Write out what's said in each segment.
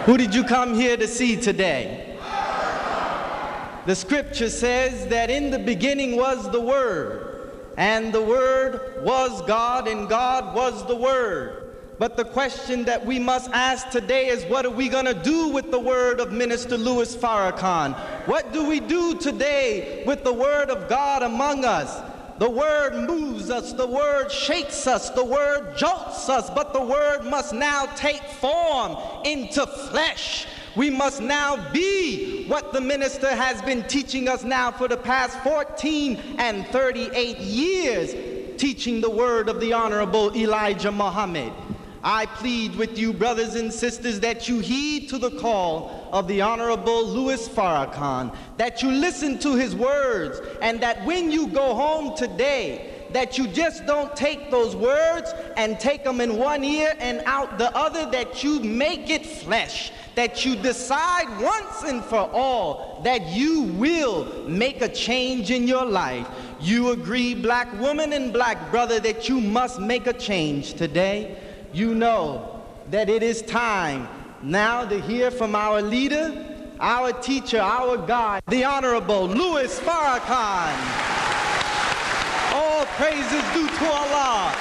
Who did you come here to see today? The scripture says that in the beginning was the Word, and the Word was God, and God was the Word. But the question that we must ask today is, what are we going to do with the word of Minister Louis Farrakhan? What do we do today with the word of God among us? The word moves us, the word shakes us, the word jolts us, but the word must now take form into flesh. We must now be what the minister has been teaching us now for the past 14 and 38 years, teaching the word of the Honorable Elijah Muhammad. I plead with you, brothers and sisters, that you heed to the call of the Honorable Louis Farrakhan, that you listen to his words, and that when you go home today, that you just don't take those words and take them in one ear and out the other, that you make it flesh, that you decide once and for all that you will make a change in your life. You agree, black woman and black brother, that you must make a change today. You know that it is time now to hear from our leader, our teacher, our guide, the Honorable Louis Farrakhan. All praises due to Allah.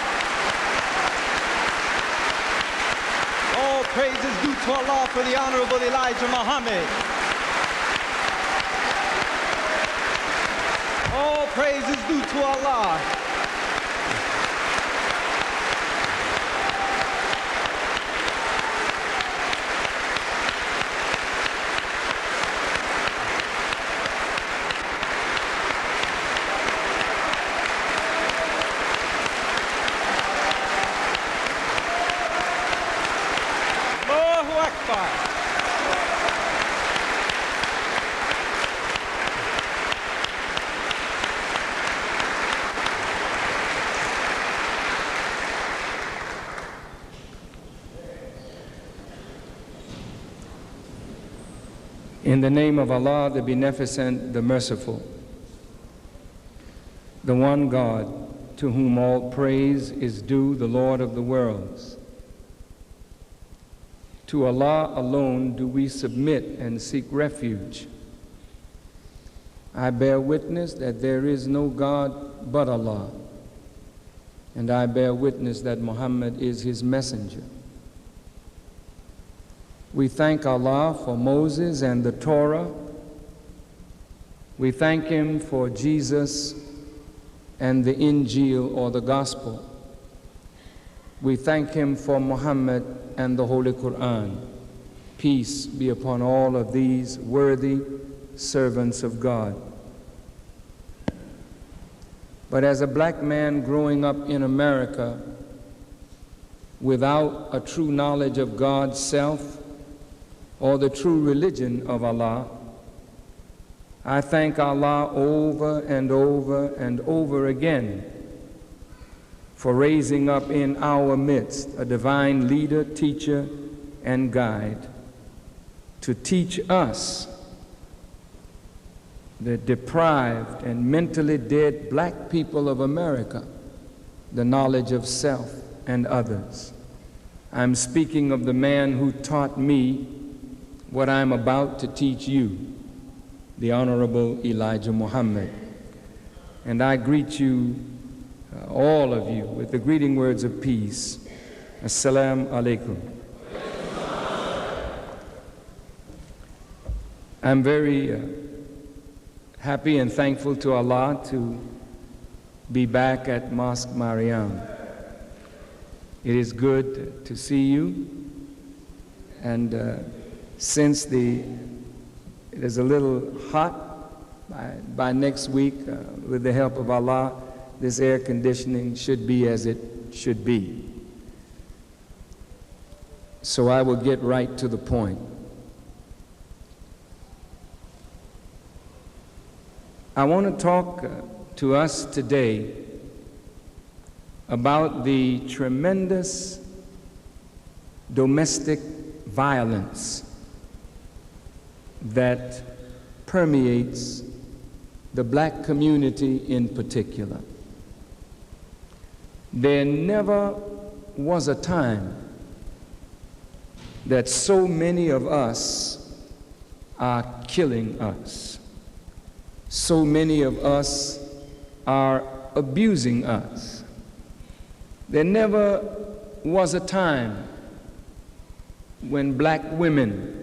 All praises due to Allah for the Honorable Elijah Muhammad. All praises due to Allah. In the name of Allah, the Beneficent, the Merciful, the one God, to whom all praise is due, the Lord of the worlds. To Allah alone do we submit and seek refuge. I bear witness that there is no God but Allah, and I bear witness that Muhammad is his messenger. We thank Allah for Moses and the Torah. We thank him for Jesus and the Injil, or the Gospel. We thank him for Muhammad and the Holy Quran. Peace be upon all of these worthy servants of God. But as a black man growing up in America without a true knowledge of God's self or the true religion of Allah, I thank Allah over and over and over again for raising up in our midst a divine leader, teacher, and guide to teach us, the deprived and mentally dead black people of America, the knowledge of self and others. I'm speaking of the man who taught me what I'm about to teach you, the Honorable Elijah Muhammad. And I greet you, all of you, with the greeting words of peace. Assalamu alaikum. I'm very happy and thankful to Allah to be back at Mosque Maryam. It is good to see you, and since it is a little hot, by next week, with the help of Allah, this air conditioning should be as it should be. So I will get right to the point. I want to talk to us today about the tremendous domestic violence that permeates the black community in particular. There never was a time that so many of us are killing us. So many of us are abusing us. There never was a time when black women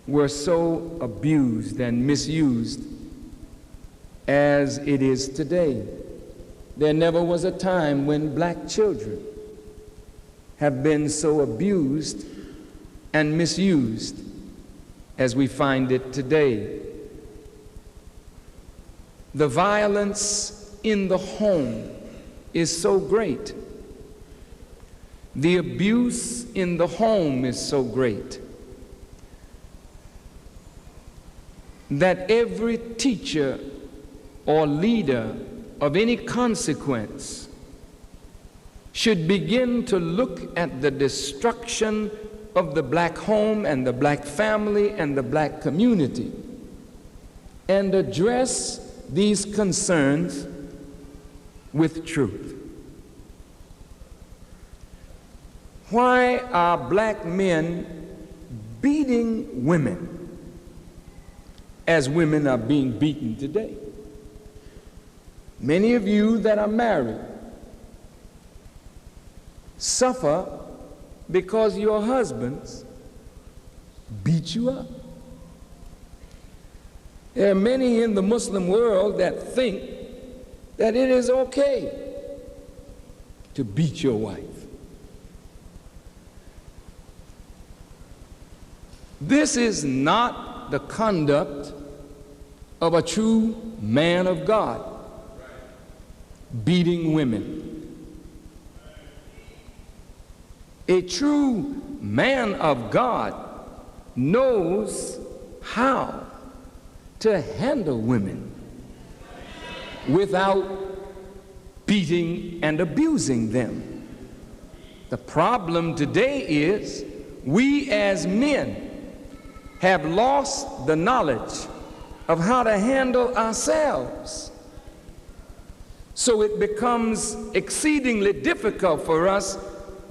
were so abused and misused as it is today. There never was a time when black children have been so abused and misused as we find it today. The violence in the home is so great. The abuse in the home is so great that every teacher or leader of any consequence should begin to look at the destruction of the black home and the black family and the black community and address these concerns with truth. Why are black men beating women as women are being beaten today? Many of you that are married suffer because your husbands beat you up. There are many in the Muslim world that think that it is okay to beat your wife. This is not the conduct of a true man of God, beating women. A true man of God knows how to handle women without beating and abusing them. The problem today is we as men have lost the knowledge of how to handle ourselves. So it becomes exceedingly difficult for us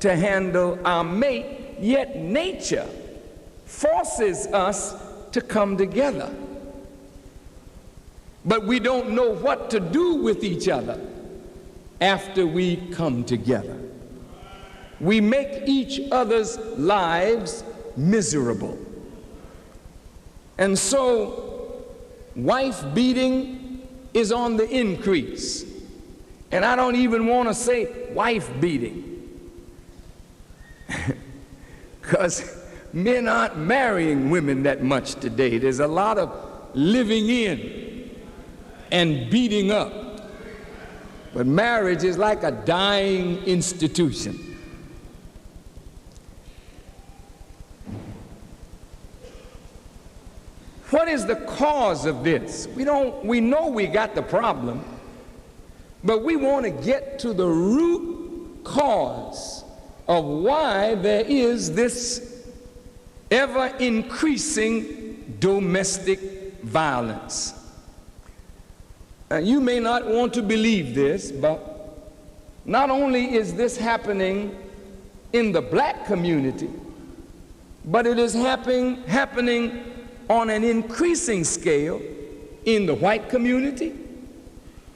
to handle our mate, yet nature forces us to come together. But we don't know what to do with each other after we come together. We make each other's lives miserable. And so wife beating is on the increase. And I don't even want to say wife beating, because men aren't marrying women that much today. There's a lot of living in and beating up. But marriage is like a dying institution. What is the cause of this? We know we got the problem, but we want to get to the root cause of why there is this ever-increasing domestic violence. You may not want to believe this, but not only is this happening in the black community, but it is happening on an increasing scale in the white community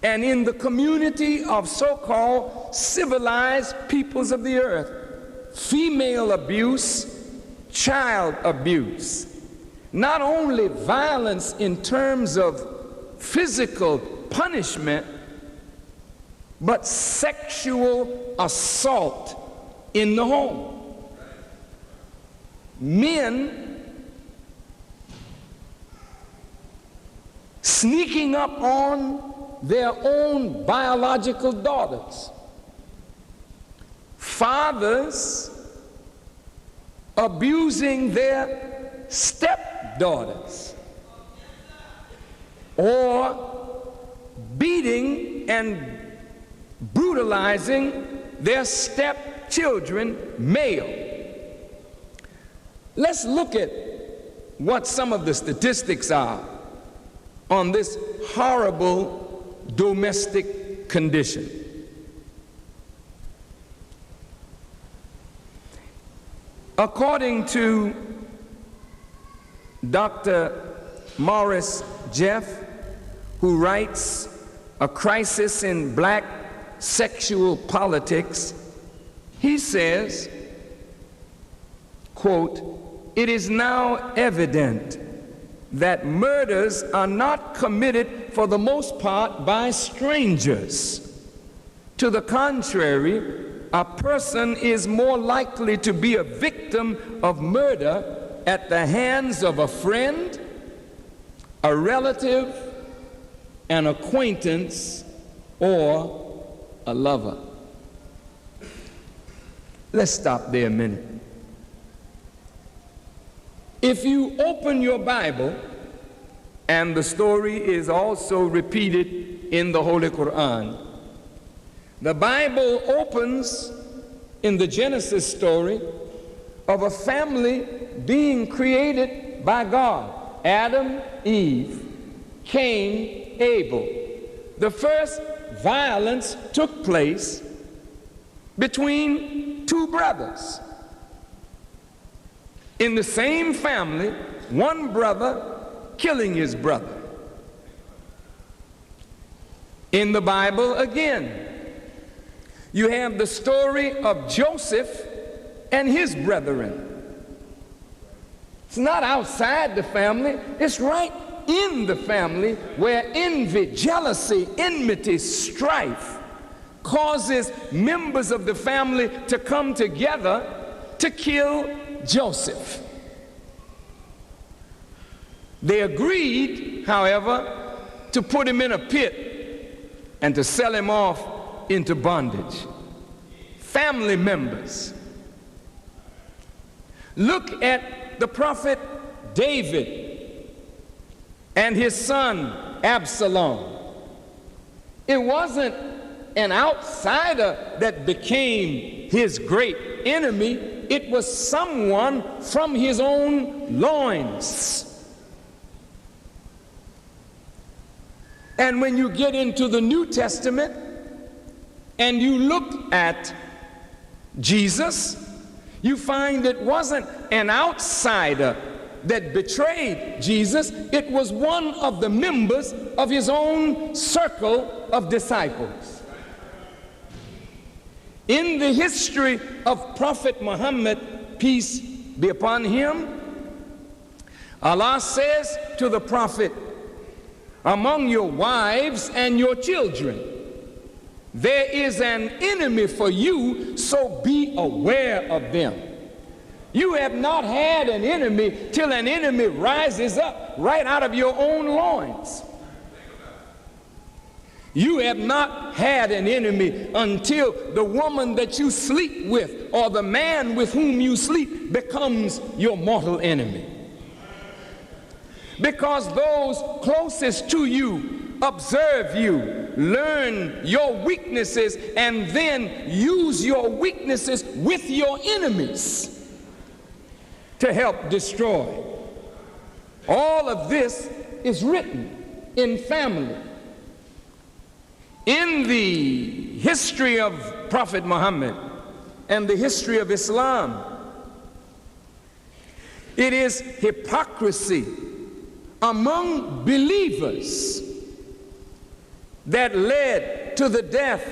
and in the community of so-called civilized peoples of the earth. Female abuse, child abuse, not only violence in terms of physical punishment, but sexual assault in the home. Men sneaking up on their own biological daughters. Fathers abusing their stepdaughters, or beating and brutalizing their stepchildren, male. Let's look at what some of the statistics are on this horrible domestic condition. According to Dr. Morris Jeff, who writes A Crisis in Black Sexual Politics, he says, quote, "It is now evident that murders are not committed for the most part by strangers. To the contrary, a person is more likely to be a victim of murder at the hands of a friend, a relative, an acquaintance, or a lover." Let's stop there a minute. If you open your Bible, and the story is also repeated in the Holy Quran, the Bible opens in the Genesis story of a family being created by God. Adam, Eve, Cain, Abel. The first violence took place between two brothers. In the same family, one brother killing his brother. In the Bible again, you have the story of Joseph and his brethren. It's not outside the family, it's right in the family where envy, jealousy, enmity, strife causes members of the family to come together to kill Joseph. They agreed, however, to put him in a pit and to sell him off into bondage. Family members. Look at the prophet David and his son Absalom. It wasn't an outsider that became his great enemy. It was someone from his own loins. And when you get into the New Testament and you look at Jesus, you find it wasn't an outsider that betrayed Jesus. It was one of the members of his own circle of disciples. In the history of Prophet Muhammad, peace be upon him, Allah says to the prophet, "Among your wives and your children, there is an enemy for you, so be aware of them." You have not had an enemy till an enemy rises up right out of your own loins. You have not had an enemy until the woman that you sleep with or the man with whom you sleep becomes your mortal enemy. Because those closest to you observe you, learn your weaknesses, and then use your weaknesses with your enemies to help destroy. All of this is written in family. In the history of Prophet Muhammad and the history of Islam, it is hypocrisy among believers that led to the death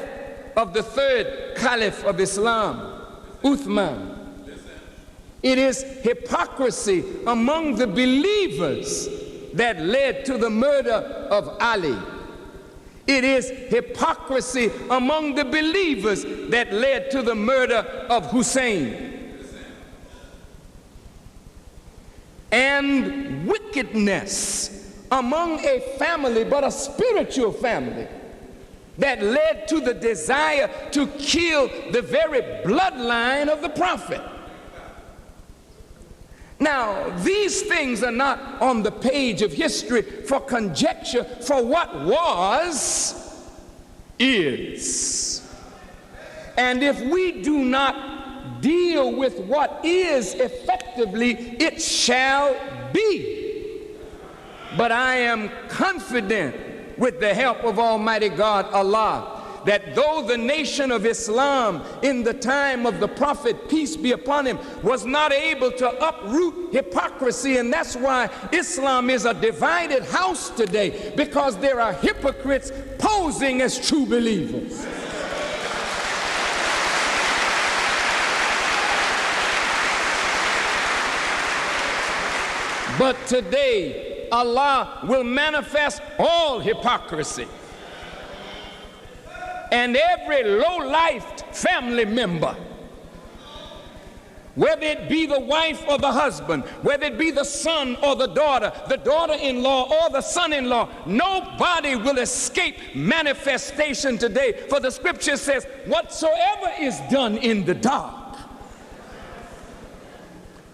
of the third caliph of Islam, Uthman. It is hypocrisy among the believers that led to the murder of Ali. It is hypocrisy among the believers that led to the murder of Hussein. And wickedness among a family, but a spiritual family, that led to the desire to kill the very bloodline of the prophet. Now, these things are not on the page of history for conjecture, for what was, is. And if we do not deal with what is effectively, it shall be. But I am confident with the help of Almighty God, Allah, that though the nation of Islam in the time of the Prophet, peace be upon him, was not able to uproot hypocrisy, and that's why Islam is a divided house today, because there are hypocrites posing as true believers. But today, Allah will manifest all hypocrisy. And every low-lifed family member, whether it be the wife or the husband, whether it be the son or the daughter-in-law or the son-in-law, nobody will escape manifestation today. For the scripture says, whatsoever is done in the dark,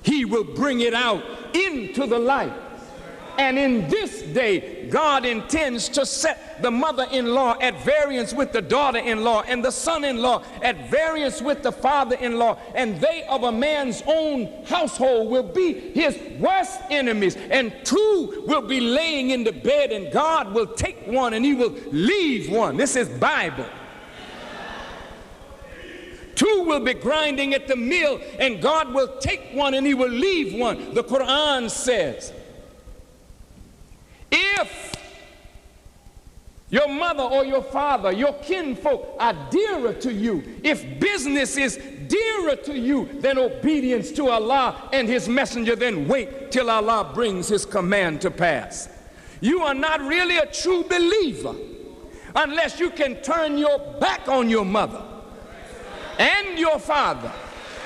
he will bring it out into the light. And in this day, God intends to set the mother-in-law at variance with the daughter-in-law, and the son-in-law at variance with the father-in-law, and they of a man's own household will be his worst enemies, and two will be laying in the bed, and God will take one and he will leave one. This is Bible. Two will be grinding at the mill, and God will take one and he will leave one. The Quran says, if your mother or your father, your kinfolk are dearer to you, if business is dearer to you than obedience to Allah and his messenger, then wait till Allah brings his command to pass. You are not really a true believer unless you can turn your back on your mother and your father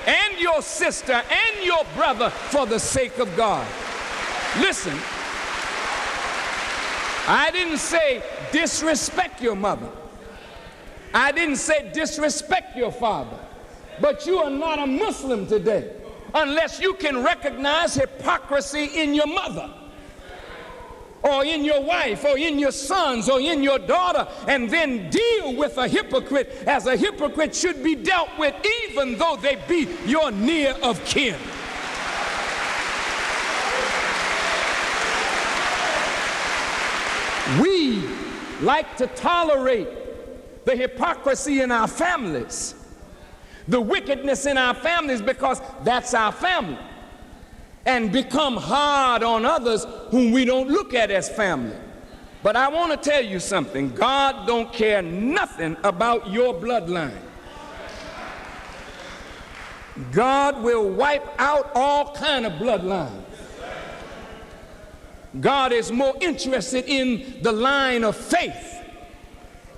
and your sister and your brother for the sake of God. Listen, I didn't say disrespect your mother. I didn't say disrespect your father. But you are not a Muslim today unless you can recognize hypocrisy in your mother, or in your wife, or in your sons, or in your daughter, and then deal with a hypocrite as a hypocrite should be dealt with, even though they be your near of kin. We like to tolerate the hypocrisy in our families, the wickedness in our families, because that's our family, and become hard on others whom we don't look at as family. But I want to tell you something. God don't care nothing about your bloodline. God will wipe out all kind of bloodlines. God is more interested in the line of faith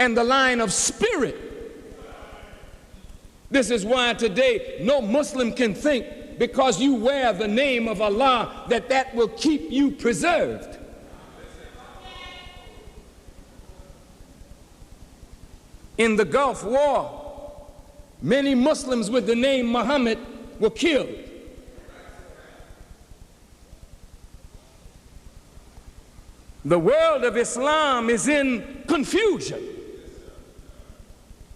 and the line of spirit. This is why today no Muslim can think because you wear the name of Allah that will keep you preserved. In the Gulf War, many Muslims with the name Muhammad were killed. The world of Islam is in confusion.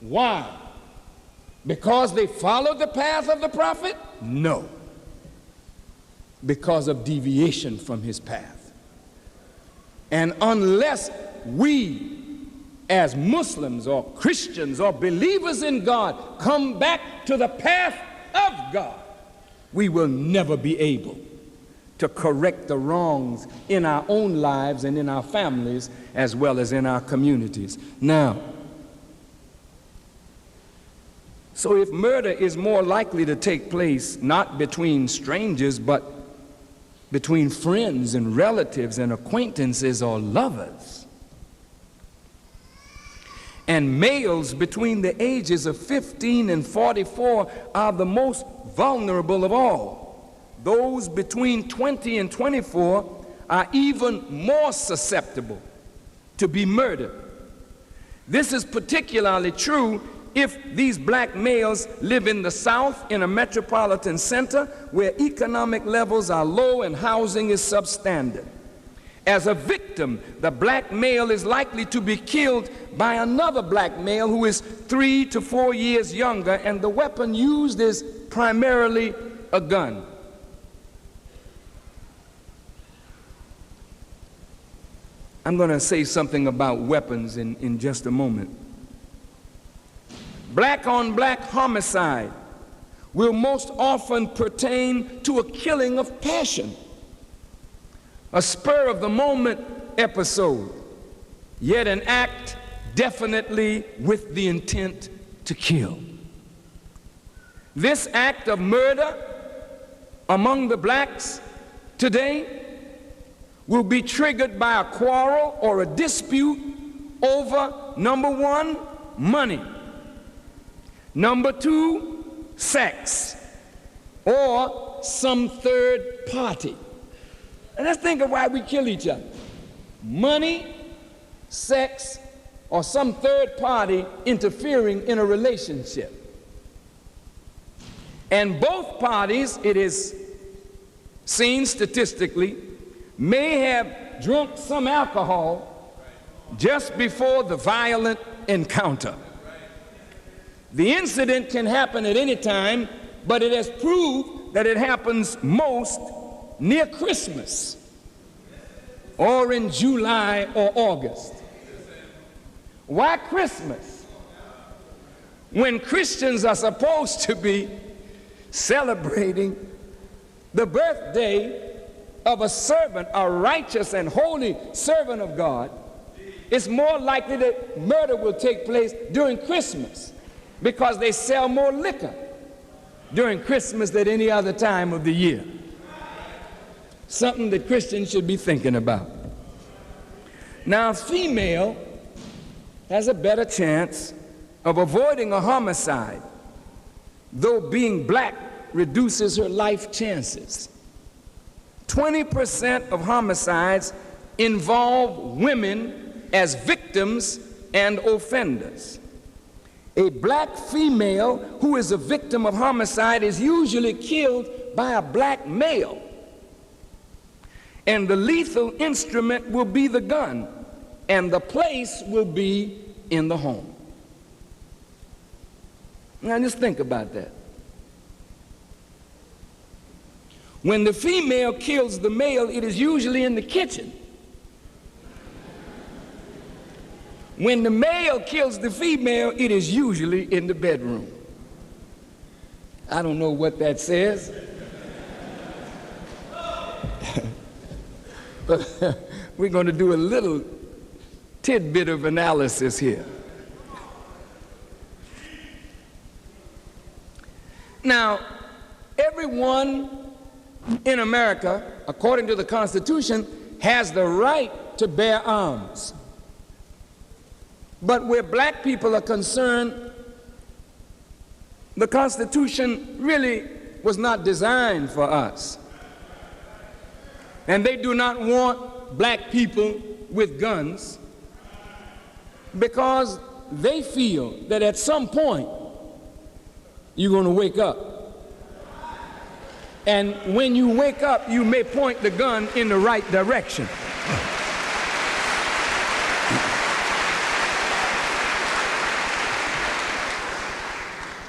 Why? Because they followed the path of the Prophet? No. Because of deviation from his path. And unless we, as Muslims or Christians or believers in God, come back to the path of God, we will never be able to correct the wrongs in our own lives and in our families as well as in our communities. Now, so if murder is more likely to take place not between strangers but between friends and relatives and acquaintances or lovers, and males between the ages of 15 and 44 are the most vulnerable of all. Those between 20 and 24 are even more susceptible to be murdered. This is particularly true if these black males live in the South, in a metropolitan center where economic levels are low and housing is substandard. As a victim, the black male is likely to be killed by another black male who is 3 to 4 years younger, and the weapon used is primarily a gun. I'm going to say something about weapons in just a moment. black-on-black homicide will most often pertain to a killing of passion, a spur-of-the-moment episode, yet an act definitely with the intent to kill. This act of murder among the blacks today will be triggered by a quarrel or a dispute over, number one, money, number two, sex, or some third party. And let's think of why we kill each other. Money, sex, or some third party interfering in a relationship. And both parties, it is seen statistically, may have drunk some alcohol just before the violent encounter. The incident can happen at any time, but it has proved that it happens most near Christmas or in July or August. Why Christmas? When Christians are supposed to be celebrating the birthday of a servant, a righteous and holy servant of God, it's more likely that murder will take place during Christmas because they sell more liquor during Christmas than any other time of the year. Something that Christians should be thinking about. Now, a female has a better chance of avoiding a homicide, though being black reduces her life chances. 20% of homicides involve women as victims and offenders. A black female who is a victim of homicide is usually killed by a black male, and the lethal instrument will be the gun, and the place will be in the home. Now just think about that. When the female kills the male, it is usually in the kitchen. When the male kills the female, it is usually in the bedroom. I don't know what that says. But we're going to do a little tidbit of analysis here. Now, everyone in America, according to the Constitution, has the right to bear arms. But where black people are concerned, the Constitution really was not designed for us. And they do not want black people with guns because they feel that at some point you're going to wake up. And when you wake up, you may point the gun in the right direction.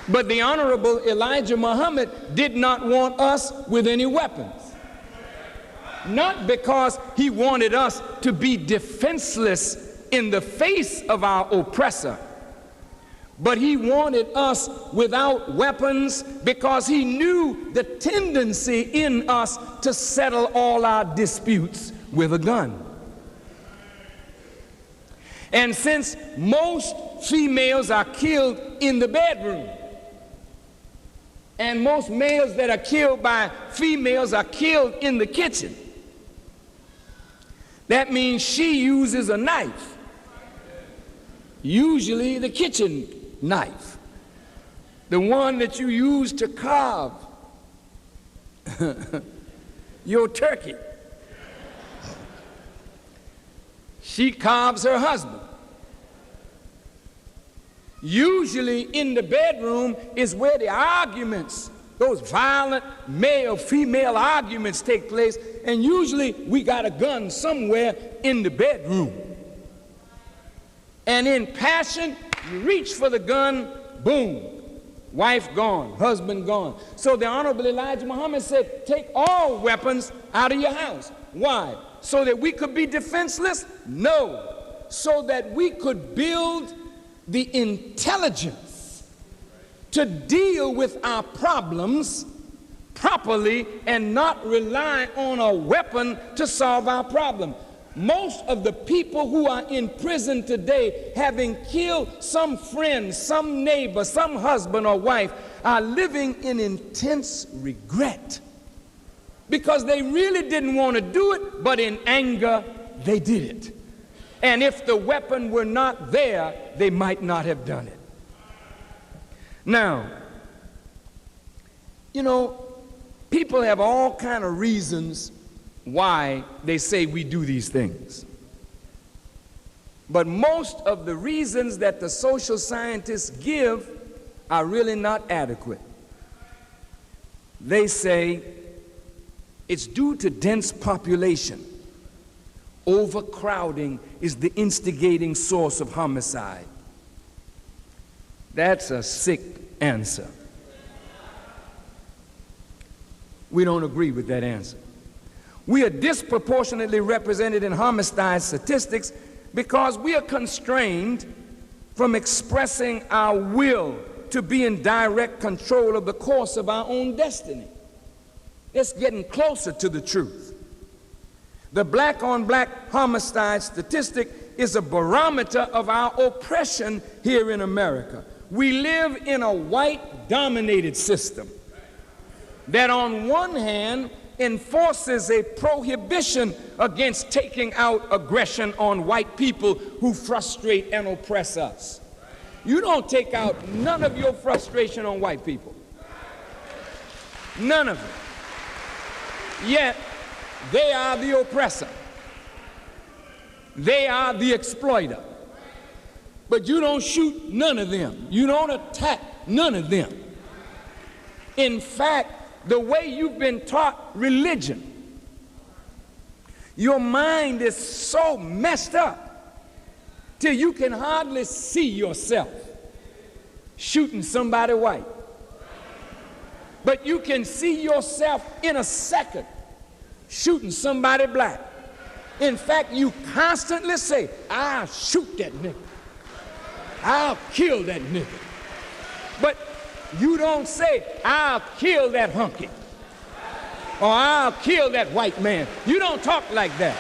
But the Honorable Elijah Muhammad did not want us with any weapons. Not because he wanted us to be defenseless in the face of our oppressor, but he wanted us without weapons because he knew the tendency in us to settle all our disputes with a gun. And since most females are killed in the bedroom, and most males that are killed by females are killed in the kitchen, that means she uses a knife, usually the kitchen knife, the one that you use to carve your turkey. She carves her husband. Usually in the bedroom is where the arguments, those violent male-female arguments take place, and usually we got a gun somewhere in the bedroom. And in passion, you reach for the gun, boom, wife gone, husband gone. So the Honorable Elijah Muhammad said, take all weapons out of your house. Why? So that we could be defenseless? No. So that we could build the intelligence to deal with our problems properly and not rely on a weapon to solve our problem. Most of the people who are in prison today, having killed some friend, some neighbor, some husband or wife, are living in intense regret because they really didn't want to do it, but in anger they did it. And if the weapon were not there, they might not have done it. Now, you know, people have all kind of reasons why they say we do these things. But most of the reasons that the social scientists give are really not adequate. They say it's due to dense population. Overcrowding is the instigating source of homicide. That's a sick answer. We don't agree with that answer. We are disproportionately represented in homicide statistics because we are constrained from expressing our will to be in direct control of the course of our own destiny. It's getting closer to the truth. The black-on-black homicide statistic is a barometer of our oppression here in America. We live in a white-dominated system that on one hand enforces a prohibition against taking out aggression on white people who frustrate and oppress us. You don't take out none of your frustration on white people. None of it. Yet, they are the oppressor. They are the exploiter. But you don't shoot none of them. You don't attack none of them. In fact, the way you've been taught religion, your mind is so messed up till you can hardly see yourself shooting somebody white. But you can see yourself in a second shooting somebody black. In fact, you constantly say, I'll shoot that nigga. I'll kill that nigga. But you don't say, I'll kill that hunky. Or I'll kill that white man. You don't talk like that.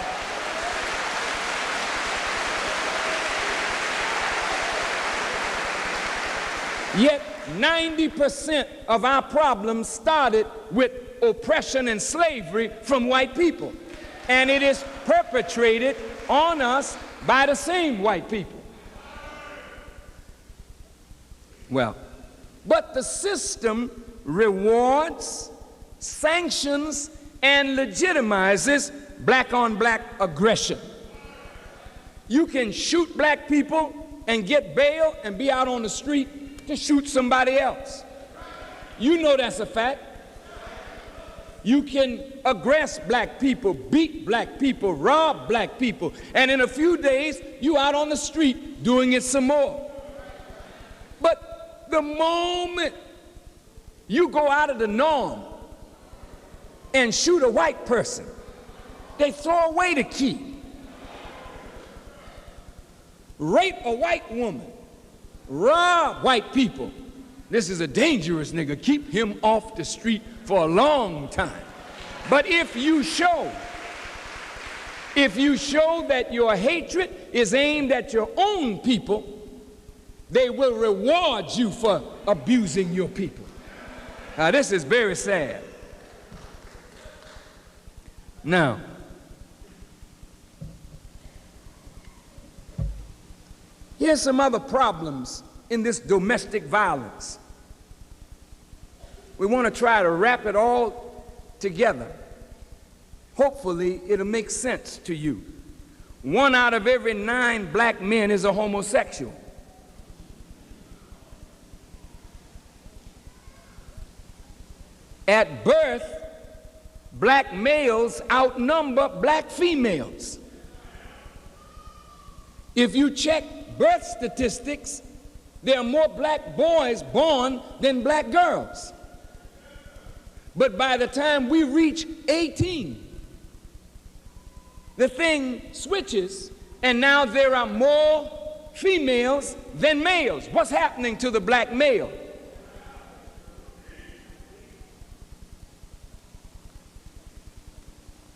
Yet 90% of our problems started with oppression and slavery from white people. And it is perpetrated on us by the same white people. Well, but the system rewards, sanctions, and legitimizes black-on-black aggression. You can shoot black people and get bail and be out on the street to shoot somebody else. You know that's a fact. You can aggress black people, beat black people, rob black people, and in a few days, you out on the street doing it some more. But the moment you go out of the norm and shoot a white person, they throw away the key. Rape a white woman, rob white people. This is a dangerous nigga. Keep him off the street for a long time. But if you show that your hatred is aimed at your own people, they will reward you for abusing your people. Now, this is very sad. Now, here's some other problems in this domestic violence. We want to try to wrap it all together. Hopefully, it'll make sense to you. 1 out of every 9 black men is a homosexual. At birth, black males outnumber black females. If you check birth statistics, there are more black boys born than black girls. But by the time we reach 18, the thing switches, and now there are more females than males. What's happening to the black male?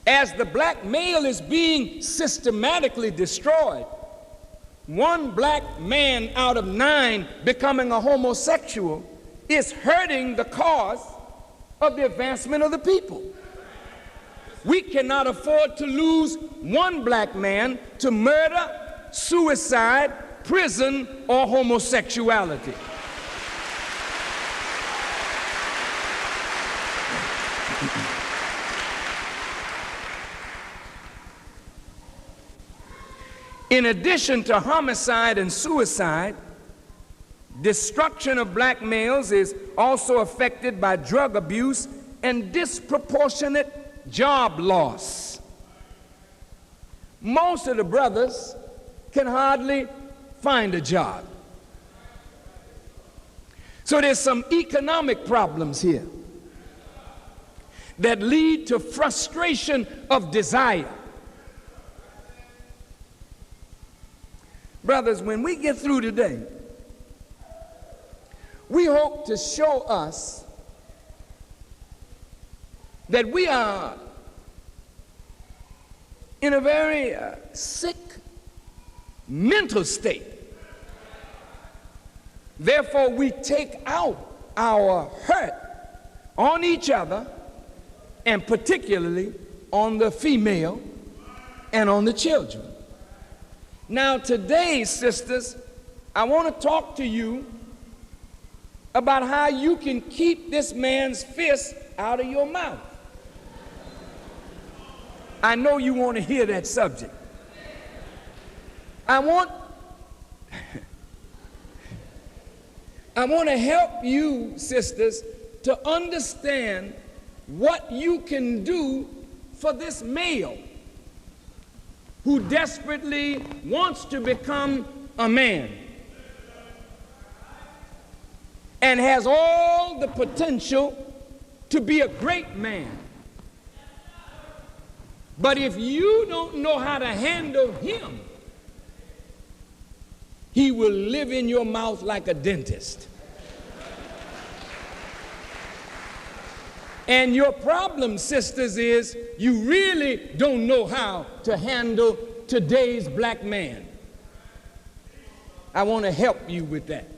As the black male is being systematically destroyed, one black man out of 9 becoming a homosexual is hurting the cause of the advancement of the people. We cannot afford to lose one black man to murder, suicide, prison, or homosexuality. In addition to homicide and suicide, destruction of black males is also affected by drug abuse and disproportionate job loss. Most of the brothers can hardly find a job. So there's some economic problems here that lead to frustration of desire. Brothers, when we get through today, we hope to show us that we are in a very sick mental state. Therefore, we take out our hurt on each other, and particularly on the female and on the children. Now today, sisters, I want to talk to you about how you can keep this man's fist out of your mouth. I know you want to hear that subject. I want to help you, sisters, to understand what you can do for this male who desperately wants to become a man and has all the potential to be a great man. But if you don't know how to handle him, he will live in your mouth like a dentist. And your problem, sisters, is you really don't know how to handle today's black man. I want to help you with that.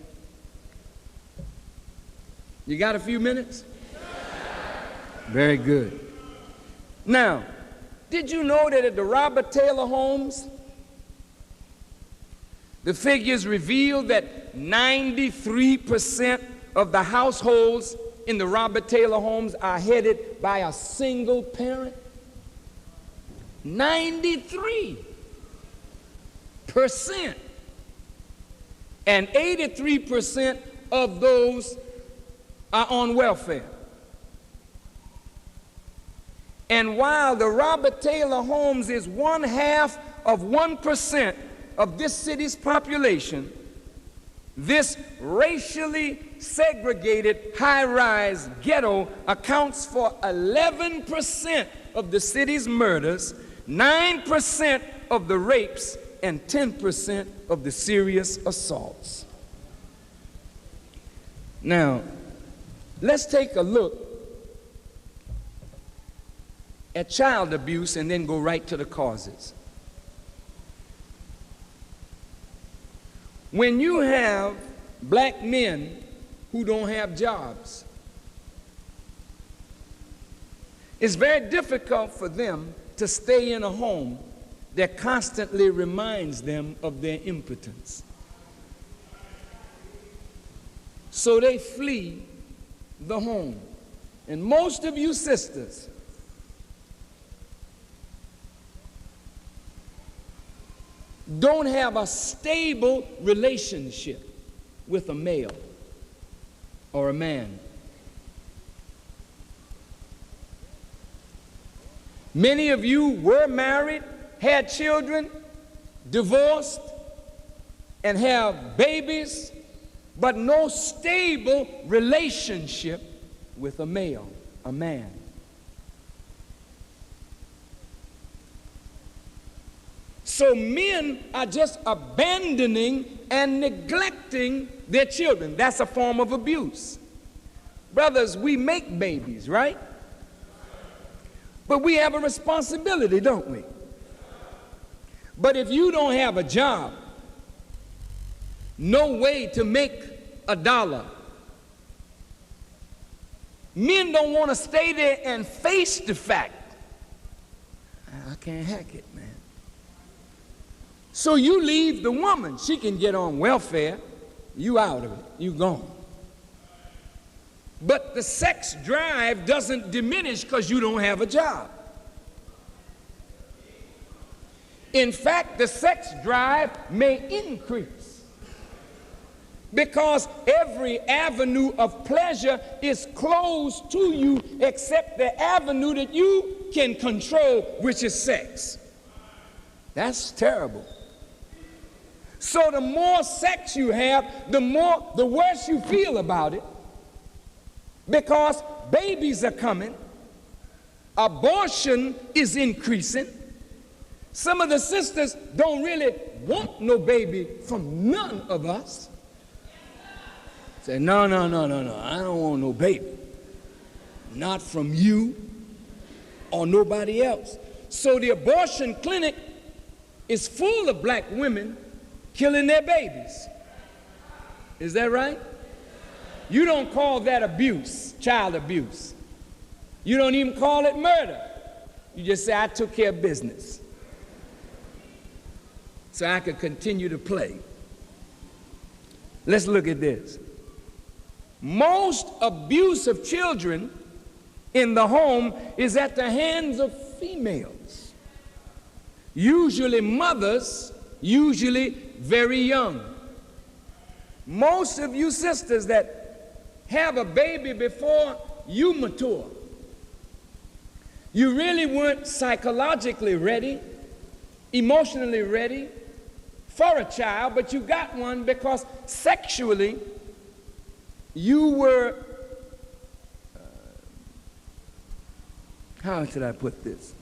You got a few minutes? Very good. Now, did you know that at the Robert Taylor homes, the figures reveal that 93% of the households in the Robert Taylor homes are headed by a single parent? 93%. And 83% of those are on welfare. And while the Robert Taylor homes is 0.5% of this city's population, this racially segregated high-rise ghetto accounts for 11% of the city's murders, 9% of the rapes, and 10% of the serious assaults. Now, let's take a look at child abuse and then go right to the causes. When you have black men who don't have jobs, it's very difficult for them to stay in a home that constantly reminds them of their impotence. So they flee the home. And most of you sisters don't have a stable relationship with a male or a man. Many of you were married, had children, divorced, and have babies, but no stable relationship with a male, a man. So men are just abandoning and neglecting their children. That's a form of abuse. Brothers, we make babies, right? But we have a responsibility, don't we? But if you don't have a job, no way to make a dollar, men don't want to stay there and face the fact, I can't hack it, man. So you leave the woman. She can get on welfare. You out of it. You gone. But the sex drive doesn't diminish because you don't have a job. In fact, the sex drive may increase because every avenue of pleasure is closed to you except the avenue that you can control, which is sex. That's terrible. So the more sex you have, the worse you feel about it, because babies are coming, abortion is increasing. Some of the sisters don't really want no baby from none of us. Say, no, I don't want no baby. Not from you or nobody else. So the abortion clinic is full of black women killing their babies. Is that right? You don't call that abuse, child abuse. You don't even call it murder. You just say, I took care of business so I could continue to play. Let's look at this. Most abuse of children in the home is at the hands of females, usually mothers, usually very young. Most of you sisters that have a baby before you mature, you really weren't psychologically ready, emotionally ready for a child, but you got one because sexually you were, how should I put this?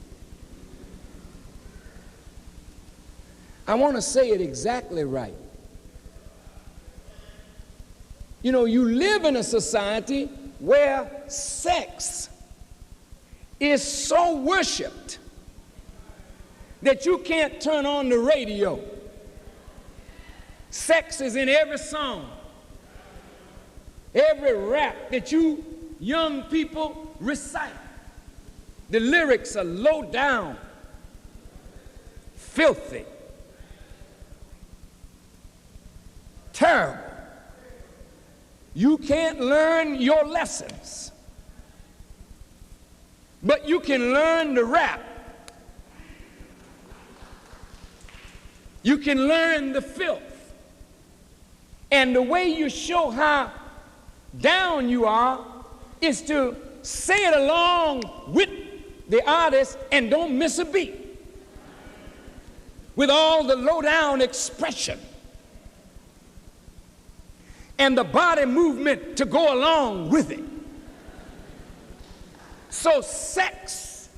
I want to say it exactly right. You know, you live in a society where sex is so worshiped that you can't turn on the radio. Sex is in every song, every rap that you young people recite. The lyrics are low down, filthy, terrible. You can't learn your lessons, but you can learn the rap. You can learn the filth. And the way you show how down you are is to say it along with the artist and don't miss a beat, with all the low down expression and the body movement to go along with it. So sex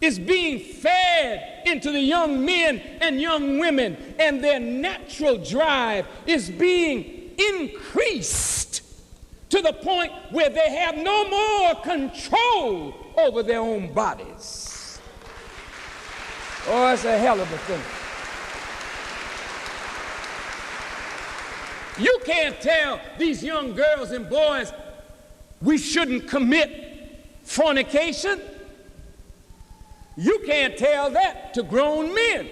is being fed into the young men and young women, and their natural drive is being increased to the point where they have no more control over their own bodies. Oh, it's a hell of a thing. You can't tell these young girls and boys we shouldn't commit fornication. You can't tell that to grown men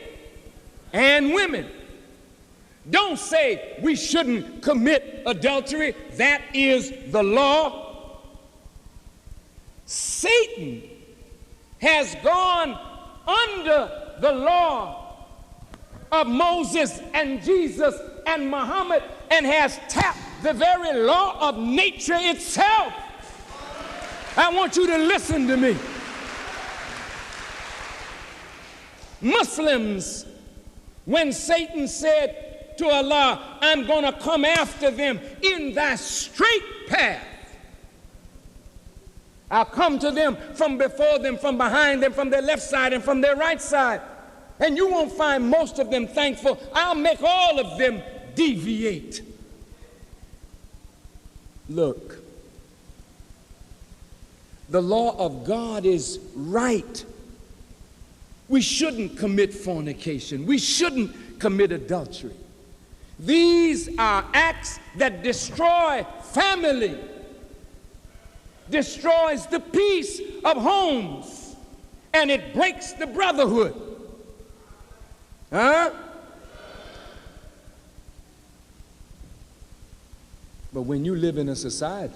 and women. Don't say we shouldn't commit adultery. That is the law. Satan has gone under the law of Moses and Jesus and Muhammad and has tapped the very law of nature itself. I want you to listen to me. Muslims, when Satan said to Allah, I'm going to come after them in thy straight path, I'll come to them from before them, from behind them, from their left side and from their right side, and you won't find most of them thankful. I'll make all of them deviate. Look, The law of God is right. We shouldn't commit fornication. We shouldn't commit adultery. These are acts that destroy family, destroys the peace of homes, and it breaks the brotherhood. Huh? But when you live in a society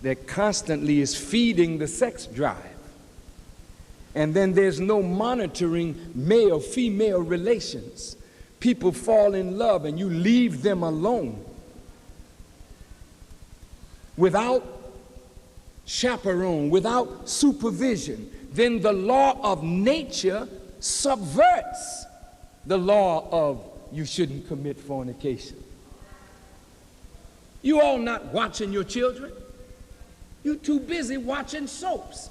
that constantly is feeding the sex drive, and then there's no monitoring male-female relations, people fall in love and you leave them alone without chaperone, without supervision, then the law of nature subverts the law of you shouldn't commit fornication. You all not watching your children. You're too busy watching soaps.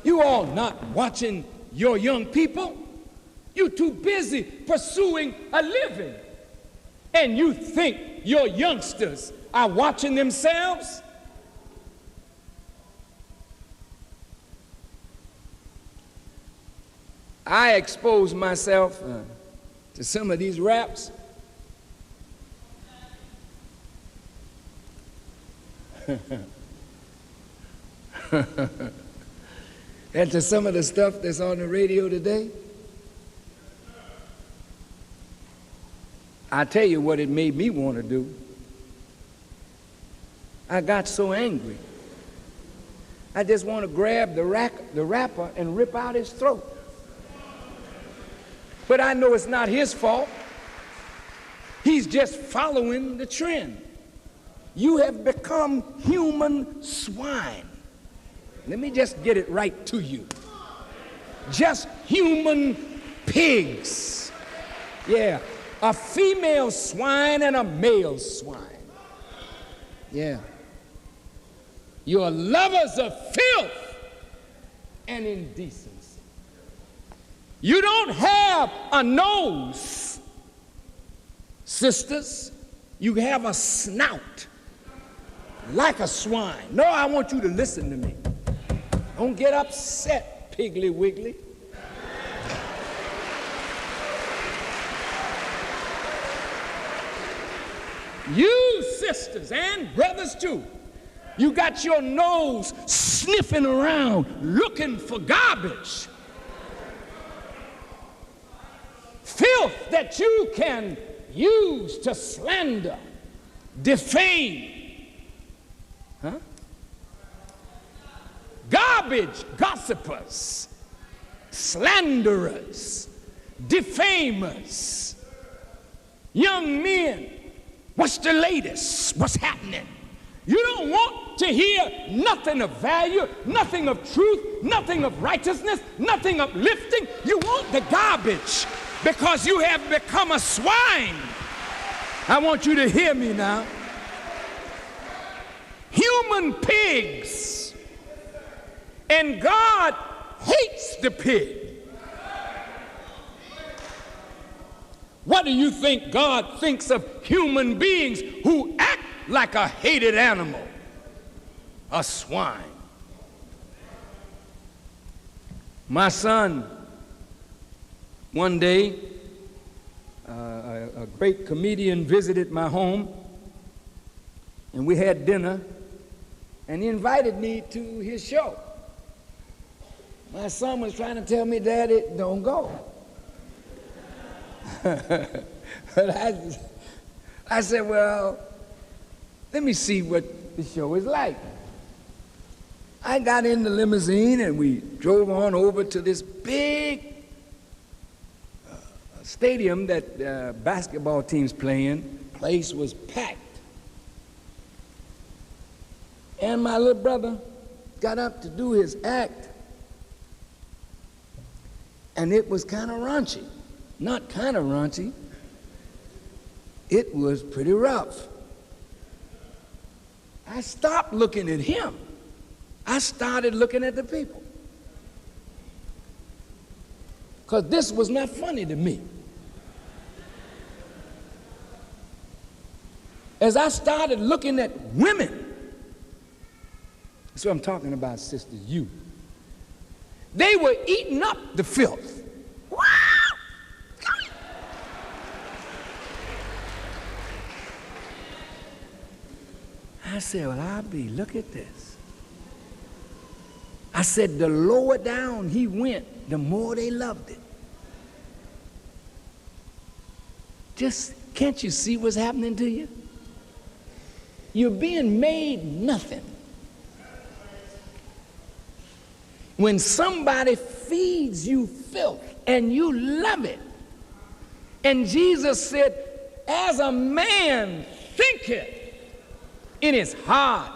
You all not watching your young people. You're too busy pursuing a living. And you think your youngsters are watching themselves? I expose myself to some of these raps. And to some of the stuff that's on the radio today. I tell you what it made me want to do. I got so angry. I just want to grab the rapper and rip out his throat. But I know it's not his fault. He's just following the trend. You have become human swine. Let me just get it right to you. Just human pigs. Yeah, a female swine and a male swine. Yeah. You're lovers of filth and indecency. You don't have a nose, sisters. You have a snout like a swine. No, I want you to listen to me. Don't get upset, Piggly Wiggly. You sisters and brothers too, you got your nose sniffing around looking for garbage. Filth that you can use to slander, defame. Huh? Garbage gossipers, slanderers, defamers. Young men, what's the latest? What's happening? You don't want to hear nothing of value, nothing of truth, nothing of righteousness, nothing uplifting. You want the garbage because you have become a swine. I want you to hear me now. Human pigs. And God hates the pig. What do you think God thinks of human beings who act like a hated animal? A swine. My son, one day, a great comedian visited my home, and we had dinner, and he invited me to his show. My son was trying to tell me, Daddy, don't go. But I said, well, let me see what the show is like. I got in the limousine and we drove on over to this big stadium that basketball teams play in. Place was packed. And my little brother got up to do his act. And it was kind of raunchy. Not kind of raunchy. It was pretty rough. I stopped looking at him. I started looking at the people. Because this was not funny to me. As I started looking at women, That's what I'm talking about, sisters, you. They were eating up the filth. Wow! I said, well, look at this. I said, the lower down he went, the more they loved it. Just, can't you see what's happening to you? You're being made nothing. When somebody feeds you filth and you love it, and Jesus said, as a man thinketh in his heart,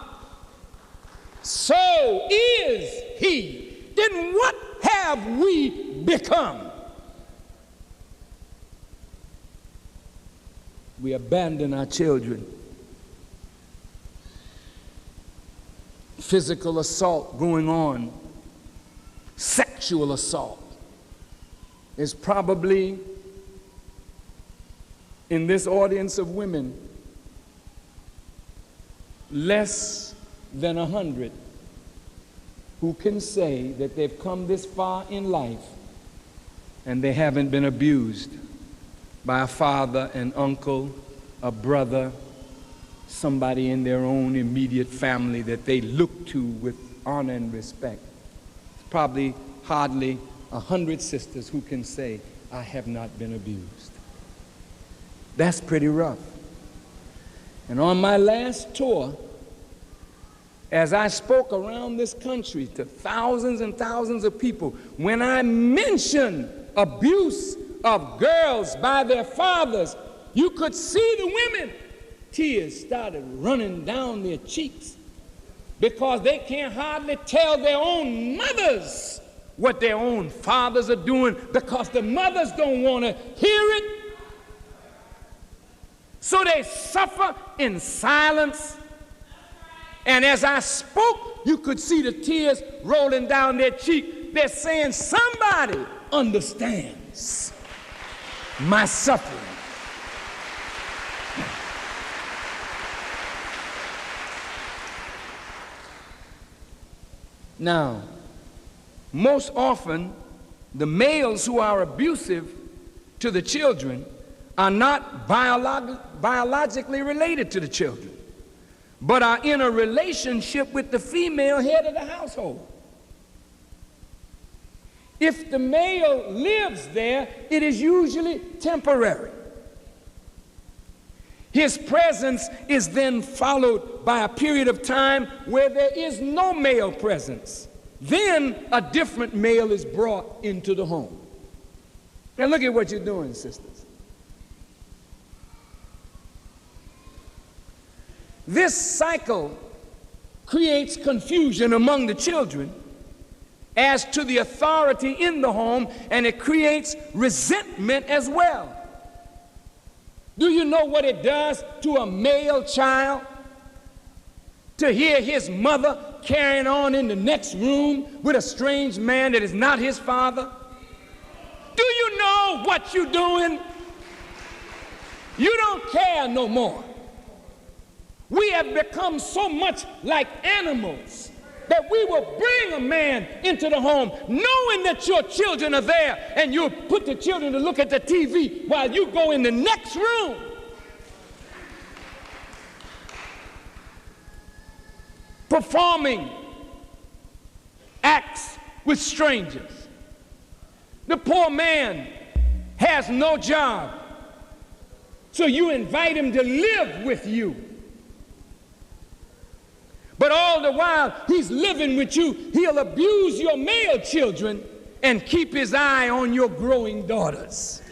so is he. Then what have we become? We abandon our children. Physical assault going on. Sexual assault is probably in this audience of women less than 100 who can say that they've come this far in life and they haven't been abused by a father, an uncle, a brother, somebody in their own immediate family that they look to with honor and respect. Probably hardly 100 sisters who can say, I have not been abused. That's pretty rough. And on my last tour, as I spoke around this country to thousands and thousands of people, when I mentioned abuse of girls by their fathers, you could see the women, tears started running down their cheeks, because they can't hardly tell their own mothers what their own fathers are doing, because the mothers don't want to hear it. So they suffer in silence. And as I spoke, you could see the tears rolling down their cheek. They're saying, somebody understands my suffering. Now, most often, the males who are abusive to the children are not biologically related to the children, but are in a relationship with the female head of the household. If the male lives there, it is usually temporary. His presence is then followed by a period of time where there is no male presence. Then a different male is brought into the home. Now look at what you're doing, sisters. This cycle creates confusion among the children as to the authority in the home, and it creates resentment as well. Do you know what it does to a male child to hear his mother carrying on in the next room with a strange man that is not his father? Do you know what you're doing? You don't care no more. We have become so much like animals that we will bring a man into the home knowing that your children are there, and you'll put the children to look at the TV while you go in the next room. Performing acts with strangers. The poor man has no job, so you invite him to live with you. But all the while he's living with you, he'll abuse your male children and keep his eye on your growing daughters.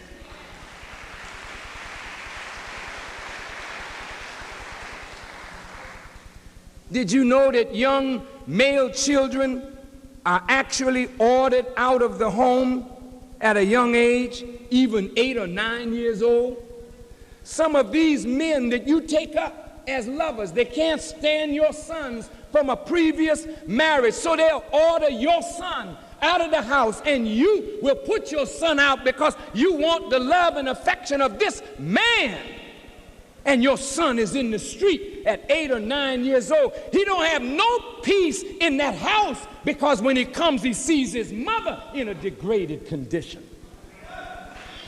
Did you know that young male children are actually ordered out of the home at a young age, even 8 or 9 years old? Some of these men that you take up as lovers, they can't stand your sons from a previous marriage, so they'll order your son out of the house, and you will put your son out because you want the love and affection of this man. and your son is in the street at 8 or 9 years old, he don't have no peace in that house, because when he comes, he sees his mother in a degraded condition.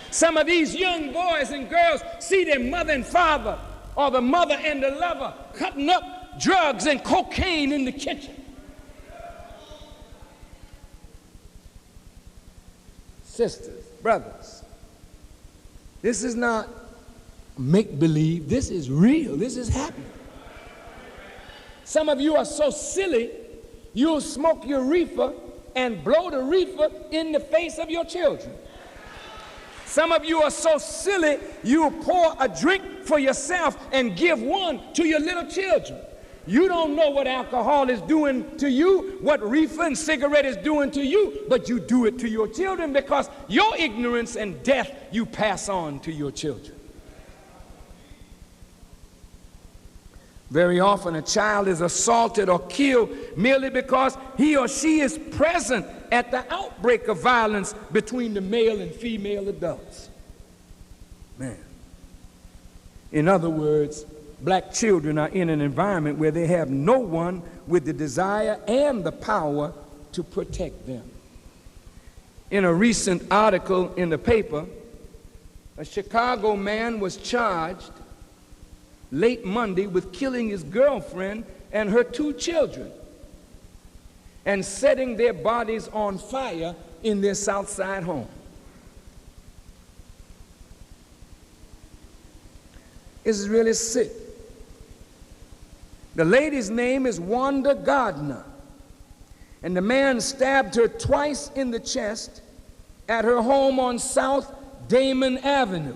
Some of these young boys and girls see their mother and father, or the mother and the lover, cutting up drugs and cocaine in the kitchen. Sisters, brothers, this is not make-believe. This is real. This is happening. Some of you are so silly, you'll smoke your reefer and blow the reefer in the face of your children. Some of you are so silly, you'll pour a drink for yourself and give one to your little children. You don't know what alcohol is doing to you, what reefer and cigarette is doing to you, but you do it to your children, because your ignorance and death you pass on to your children. Very often a child is assaulted or killed merely because he or she is present at the outbreak of violence between the male and female adults. Man. In other words, black children are in an environment where they have no one with the desire and the power to protect them. In a recent article in the paper, a Chicago man was charged late Monday with killing his girlfriend and her 2 children and setting their bodies on fire in their South Side home. This is really sick. The lady's name is Wanda Gardner, and the man stabbed her twice in the chest at her home on South Damon Avenue.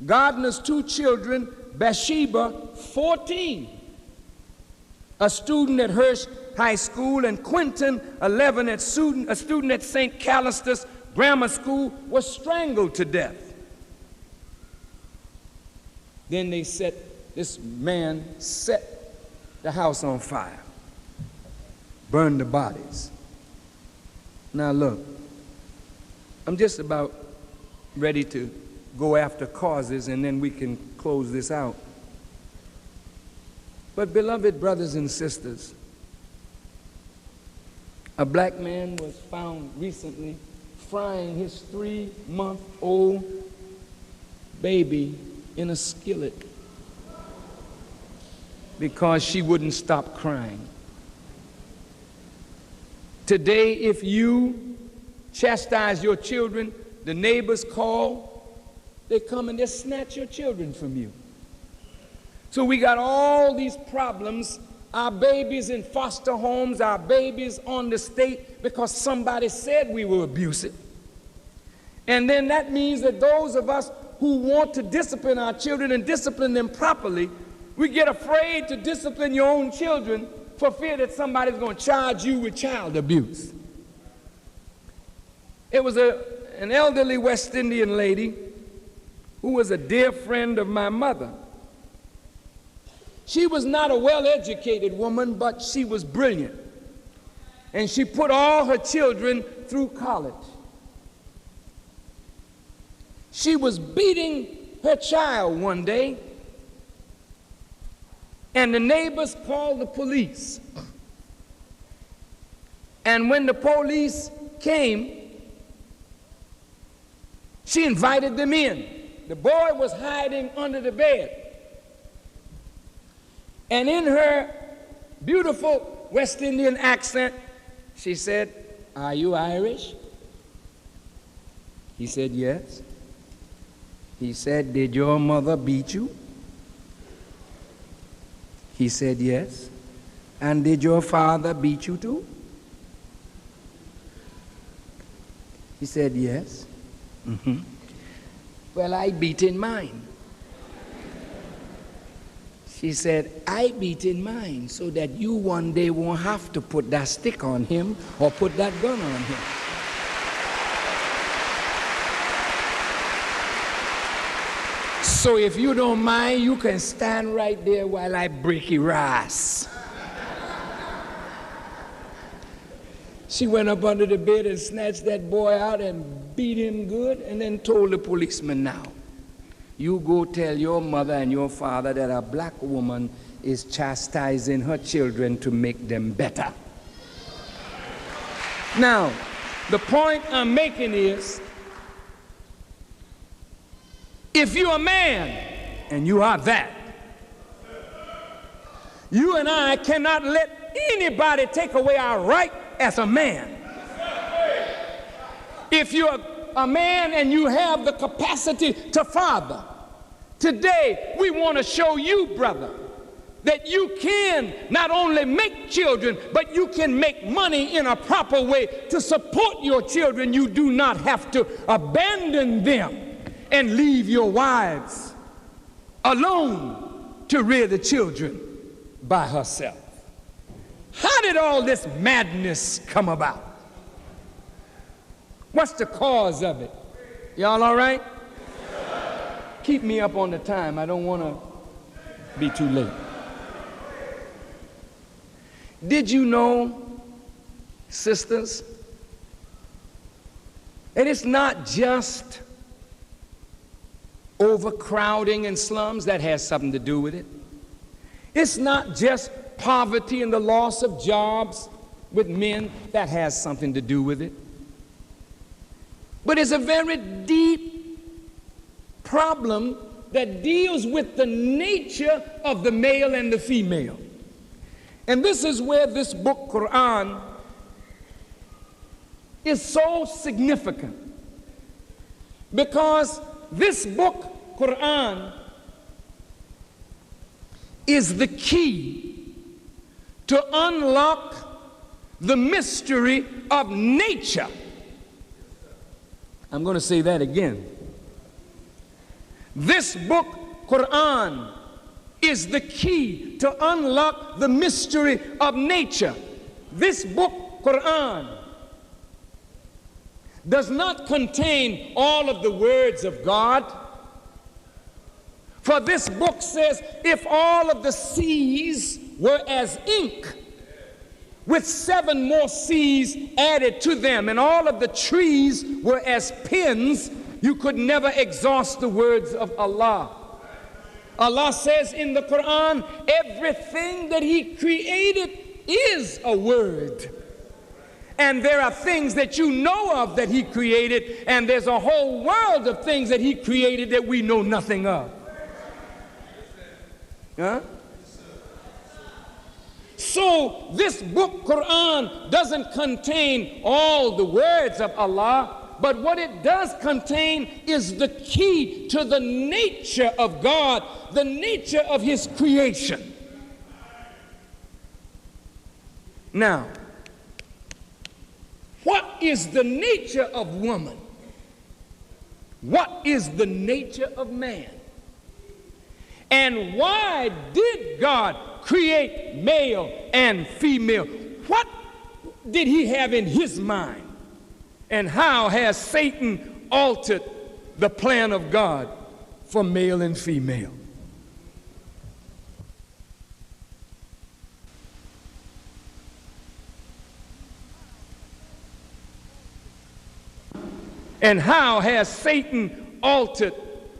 Gardner's 2 children, Bathsheba, 14, a student at Hirsch High School, and Quentin, 11, a student at St. Callistus Grammar School, was strangled to death. Then this man set the house on fire, burned the bodies. Now look, I'm just about ready to go after causes, and then we can close this out. But beloved brothers and sisters, a black man was found recently frying his 3-month-old baby in a skillet because she wouldn't stop crying. Today, if you chastise your children, the neighbors call, they come and they snatch your children from you. So we got all these problems, our babies in foster homes, our babies on the state because somebody said we were abusive. And then that means that those of us who want to discipline our children and discipline them properly, we get afraid to discipline your own children for fear that somebody's going to charge you with child abuse. It was an elderly West Indian lady who was a dear friend of my mother. She was not a well-educated woman, but she was brilliant. And she put all her children through college. She was beating her child one day, and the neighbors called the police. And when the police came, she invited them in. The boy was hiding under the bed. And in her beautiful West Indian accent, she said, "Are you Irish?" He said, "Yes." He said, "Did your mother beat you?" He said, "Yes." "And did your father beat you too?" He said, "Yes." "Mm-hmm. Well, I beat in mine." She said, "I beat in mine so that you one day won't have to put that stick on him or put that gun on him." So if you don't mind, you can stand right there while I break your ass. She went up under the bed and snatched that boy out and beat him good, and then told the policeman, "Now, you go tell your mother and your father that a black woman is chastising her children to make them better. Now, the point I'm making is, if you're a man, and you are that, you and I cannot let anybody take away our right as a man. If you're a man and you have the capacity to father, today we want to show you, brother, that you can not only make children, but you can make money in a proper way to support your children. You do not have to abandon them and leave your wives alone to rear the children by herself. How did all this madness come about? What's the cause of it? Y'all all right? Keep me up on the time. I don't want to be too late. Did you know, sisters, that it's not just overcrowding in slums that has something to do with it? It's not just poverty and the loss of jobs with men that has something to do with it. But it's a very deep problem that deals with the nature of the male and the female. And this is where this book, Quran, is so significant. Because this book, Quran, is the key to unlock the mystery of nature. I'm going to say that again. This book, Quran, is the key to unlock the mystery of nature. This book, Quran, does not contain all of the words of God. For this book says, if all of the seas were as ink, with 7 more seas added to them, and all of the trees were as pens, you could never exhaust the words of Allah. Allah says in the Quran, everything that He created is a word. And there are things that you know of that He created, and there's a whole world of things that He created that we know nothing of. Huh? So this book, Quran, doesn't contain all the words of Allah, but what it does contain is the key to the nature of God, the nature of His creation. Now, what is the nature of woman? What is the nature of man? And why did God create male and female? What did He have in His mind? And how has Satan altered the plan of God for male and female? And how has Satan altered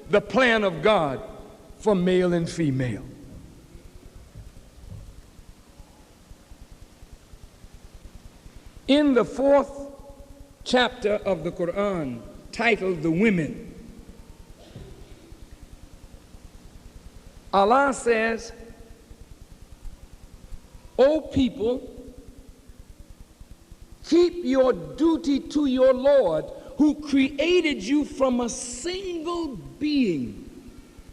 the plan of God for male and female? In the 4th chapter of the Quran, titled The Women, Allah says, O people, keep your duty to your Lord, who created you from a single being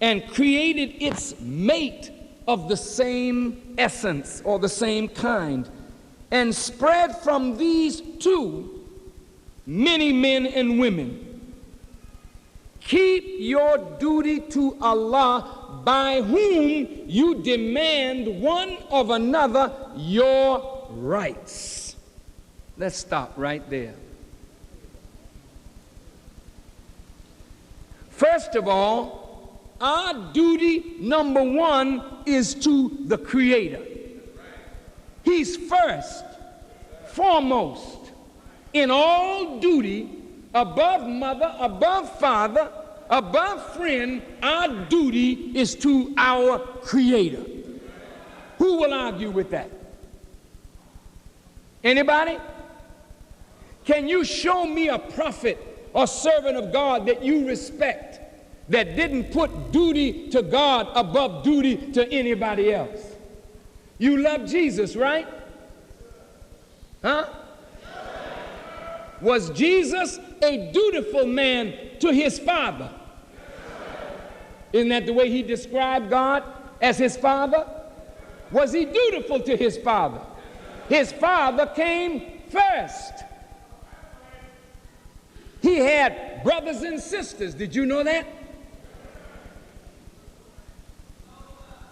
and created its mate of the same essence or the same kind, and spread from these two many men and women. Keep your duty to Allah, by whom you demand one of another your rights. Let's stop right there. First of all, our duty number 1 is to the Creator. He's first, foremost in all duty, above mother, above father, above friend, our duty is to our Creator. Who will argue with that? Anybody? Can you show me a prophet or servant of God that you respect that didn't put duty to God above duty to anybody else? You love Jesus, right? Huh? Was Jesus a dutiful man to his Father? Isn't that the way he described God, as his Father? Was he dutiful to his Father? His Father came first. He had brothers and sisters. Did you know that?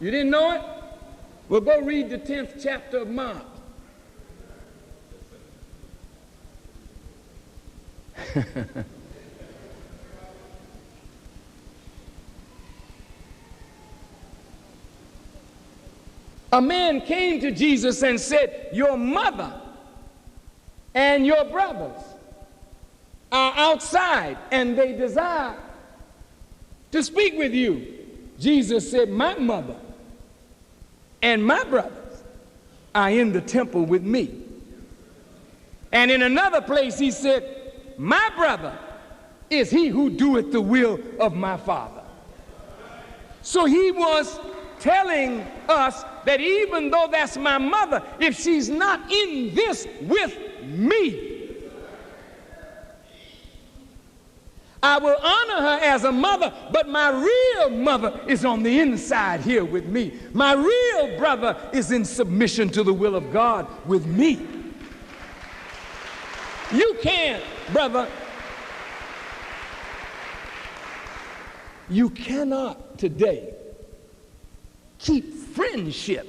You didn't know it? Well, go read the 10th chapter of Mark. A man came to Jesus and said, your mother and your brothers are outside and they desire to speak with you. Jesus said, my mother and my brothers are in the temple with me. And in another place he said, my brother is he who doeth the will of my Father. So he was telling us that even though that's my mother, if she's not in this with me, I will honor her as a mother, but my real mother is on the inside here with me. My real brother is in submission to the will of God with me. You can't, brother, you cannot today keep friendship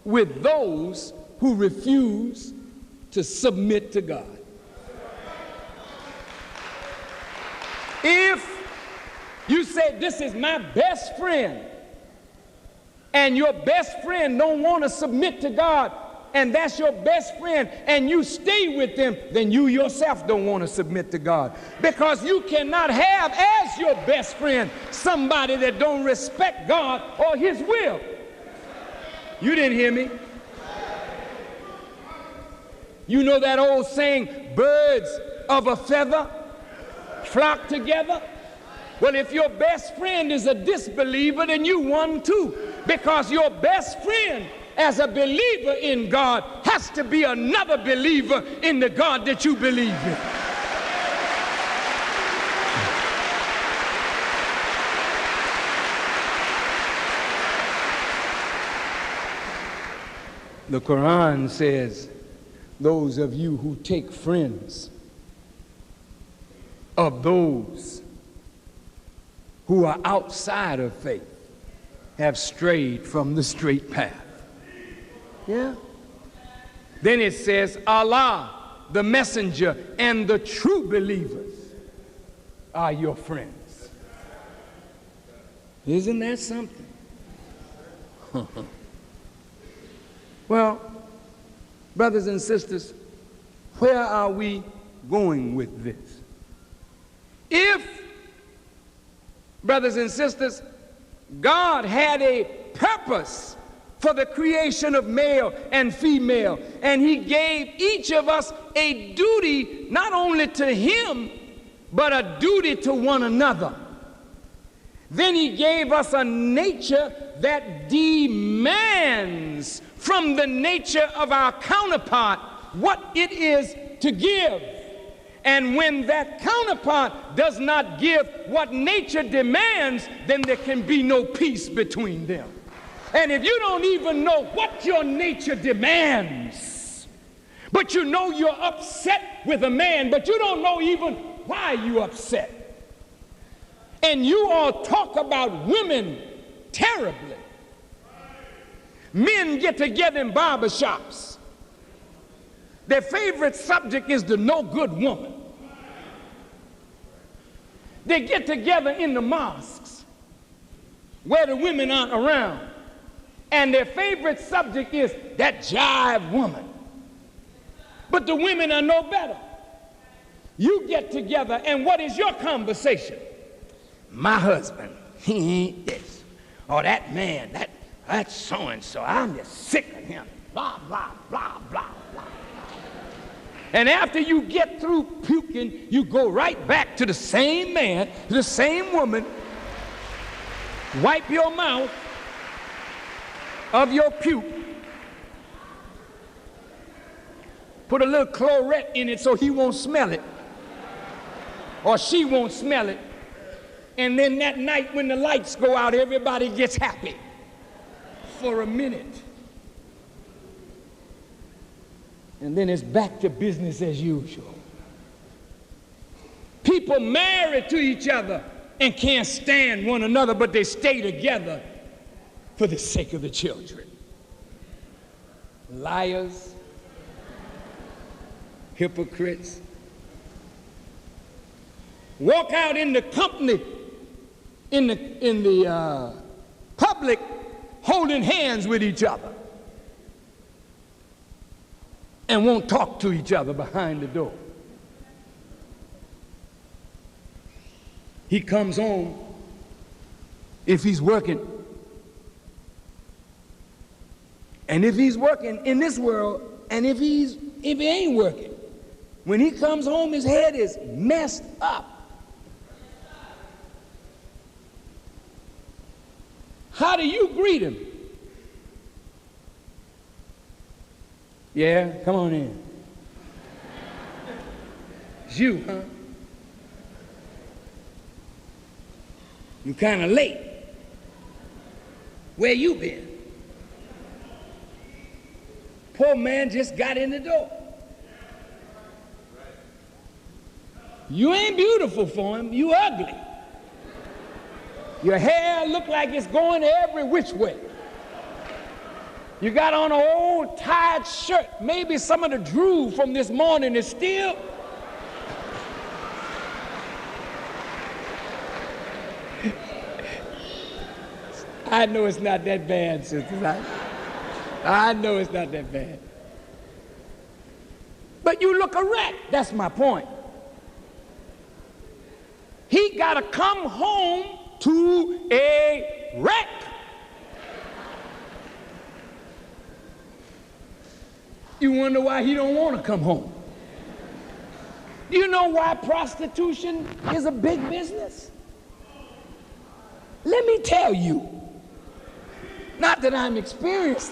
with those who refuse to submit to God. If you say, this is my best friend, and your best friend don't want to submit to God, and that's your best friend, and you stay with them, then you yourself don't want to submit to God. Because you cannot have as your best friend somebody that don't respect God or his will. You didn't hear me. You know that old saying, birds of a feather flock together? Well, if your best friend is a disbeliever, then you one too. Because your best friend as a believer in God has to be another believer in the God that you believe in. The Quran says, those of you who take friends of those who are outside of faith have strayed from the straight path. Yeah. Then it says, Allah, the messenger, and the true believers are your friends. Isn't that something? Well, brothers and sisters, where are we going with this? If, brothers and sisters, God had a purpose for the creation of male and female, and he gave each of us a duty not only to him, but a duty to one another. Then he gave us a nature that demands from the nature of our counterpart what it is to give. And when that counterpart does not give what nature demands, then there can be no peace between them. And if you don't even know what your nature demands, but you know you're upset with a man, but you don't know even why you're upset, and you all talk about women terribly. Men get together in barbershops. Their favorite subject is the no good woman. They get together in the mosques where the women aren't around, and their favorite subject is that jive woman. But the women are no better. You get together, and what is your conversation? my husband, he ain't this. Or that man, that's so-and-so. I'm just sick of him. Blah, blah, blah, blah, blah. And after you get through puking, you go right back to the same man, to the same woman, wipe your mouth of your puke, put a little claret in it so he won't smell it, or she won't smell it, and then that night when the lights go out, everybody gets happy for a minute. And then it's back to business as usual. People married to each other and can't stand one another, but they stay together for the sake of the children. Liars, hypocrites, walk out in the company, in the public, holding hands with each other, and won't talk to each other behind the door. He comes home, if he's working, and if he's working in this world, and if he ain't working, when he comes home, his head is messed up. How do you greet him? Yeah, come on in. It's you, huh? You kind of late. Where you been? Poor man just got in the door. You ain't beautiful for him, you ugly. Your hair look like it's going every which way. You got on an old tired shirt. Maybe some of the drool from this morning is still. I know it's not that bad, sisters. I know it's not that bad. But you look a wreck. That's my point. He got to come home to a wreck. You wonder why he don't want to come home. Do you know why prostitution is a big business? Let me tell you. Not that I'm experienced.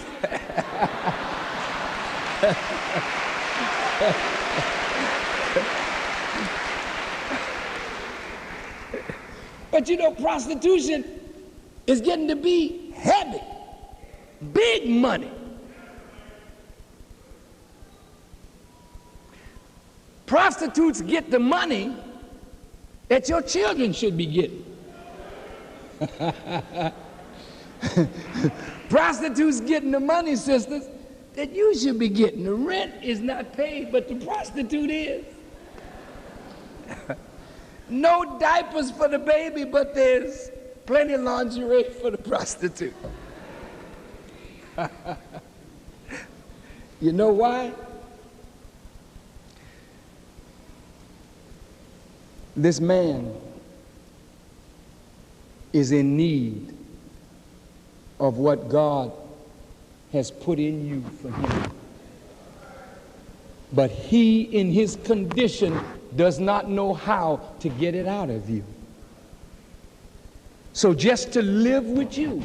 But you know, prostitution is getting to be heavy, big money. Prostitutes get the money that your children should be getting. Prostitutes getting the money, sisters, that you should be getting. The rent is not paid, but the prostitute is. No diapers for the baby, but there's plenty of lingerie for the prostitute. You know why? This man is in need of what God has put in you for him. But he, in his condition, does not know how to get it out of you. So just to live with you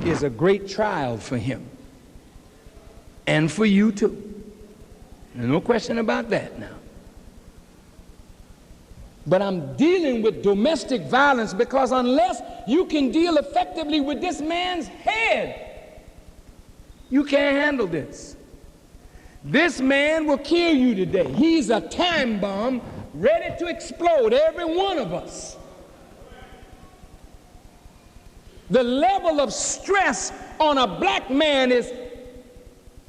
is a great trial for him. And for you too. There's no question about that now. But I'm dealing with domestic violence because unless you can deal effectively with this man's head, you can't handle this. This man will kill you today. He's a time bomb ready to explode every one of us. The level of stress on a black man is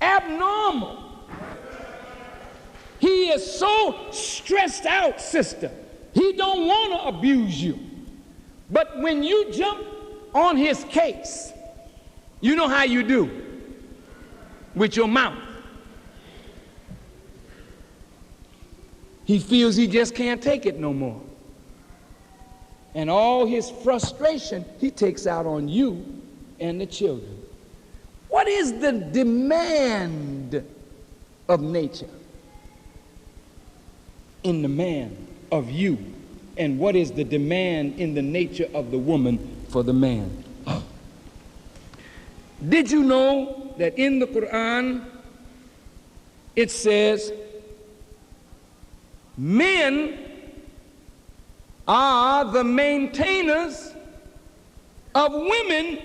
abnormal. He is so stressed out, sister. He don't want to abuse you. But when you jump on his case, you know how you do with your mouth. He feels he just can't take it no more. And all his frustration he takes out on you and the children. What is the demand of nature in the man of you? And what is the demand in the nature of the woman for the man? Did you know that in the Quran it says men are the maintainers of women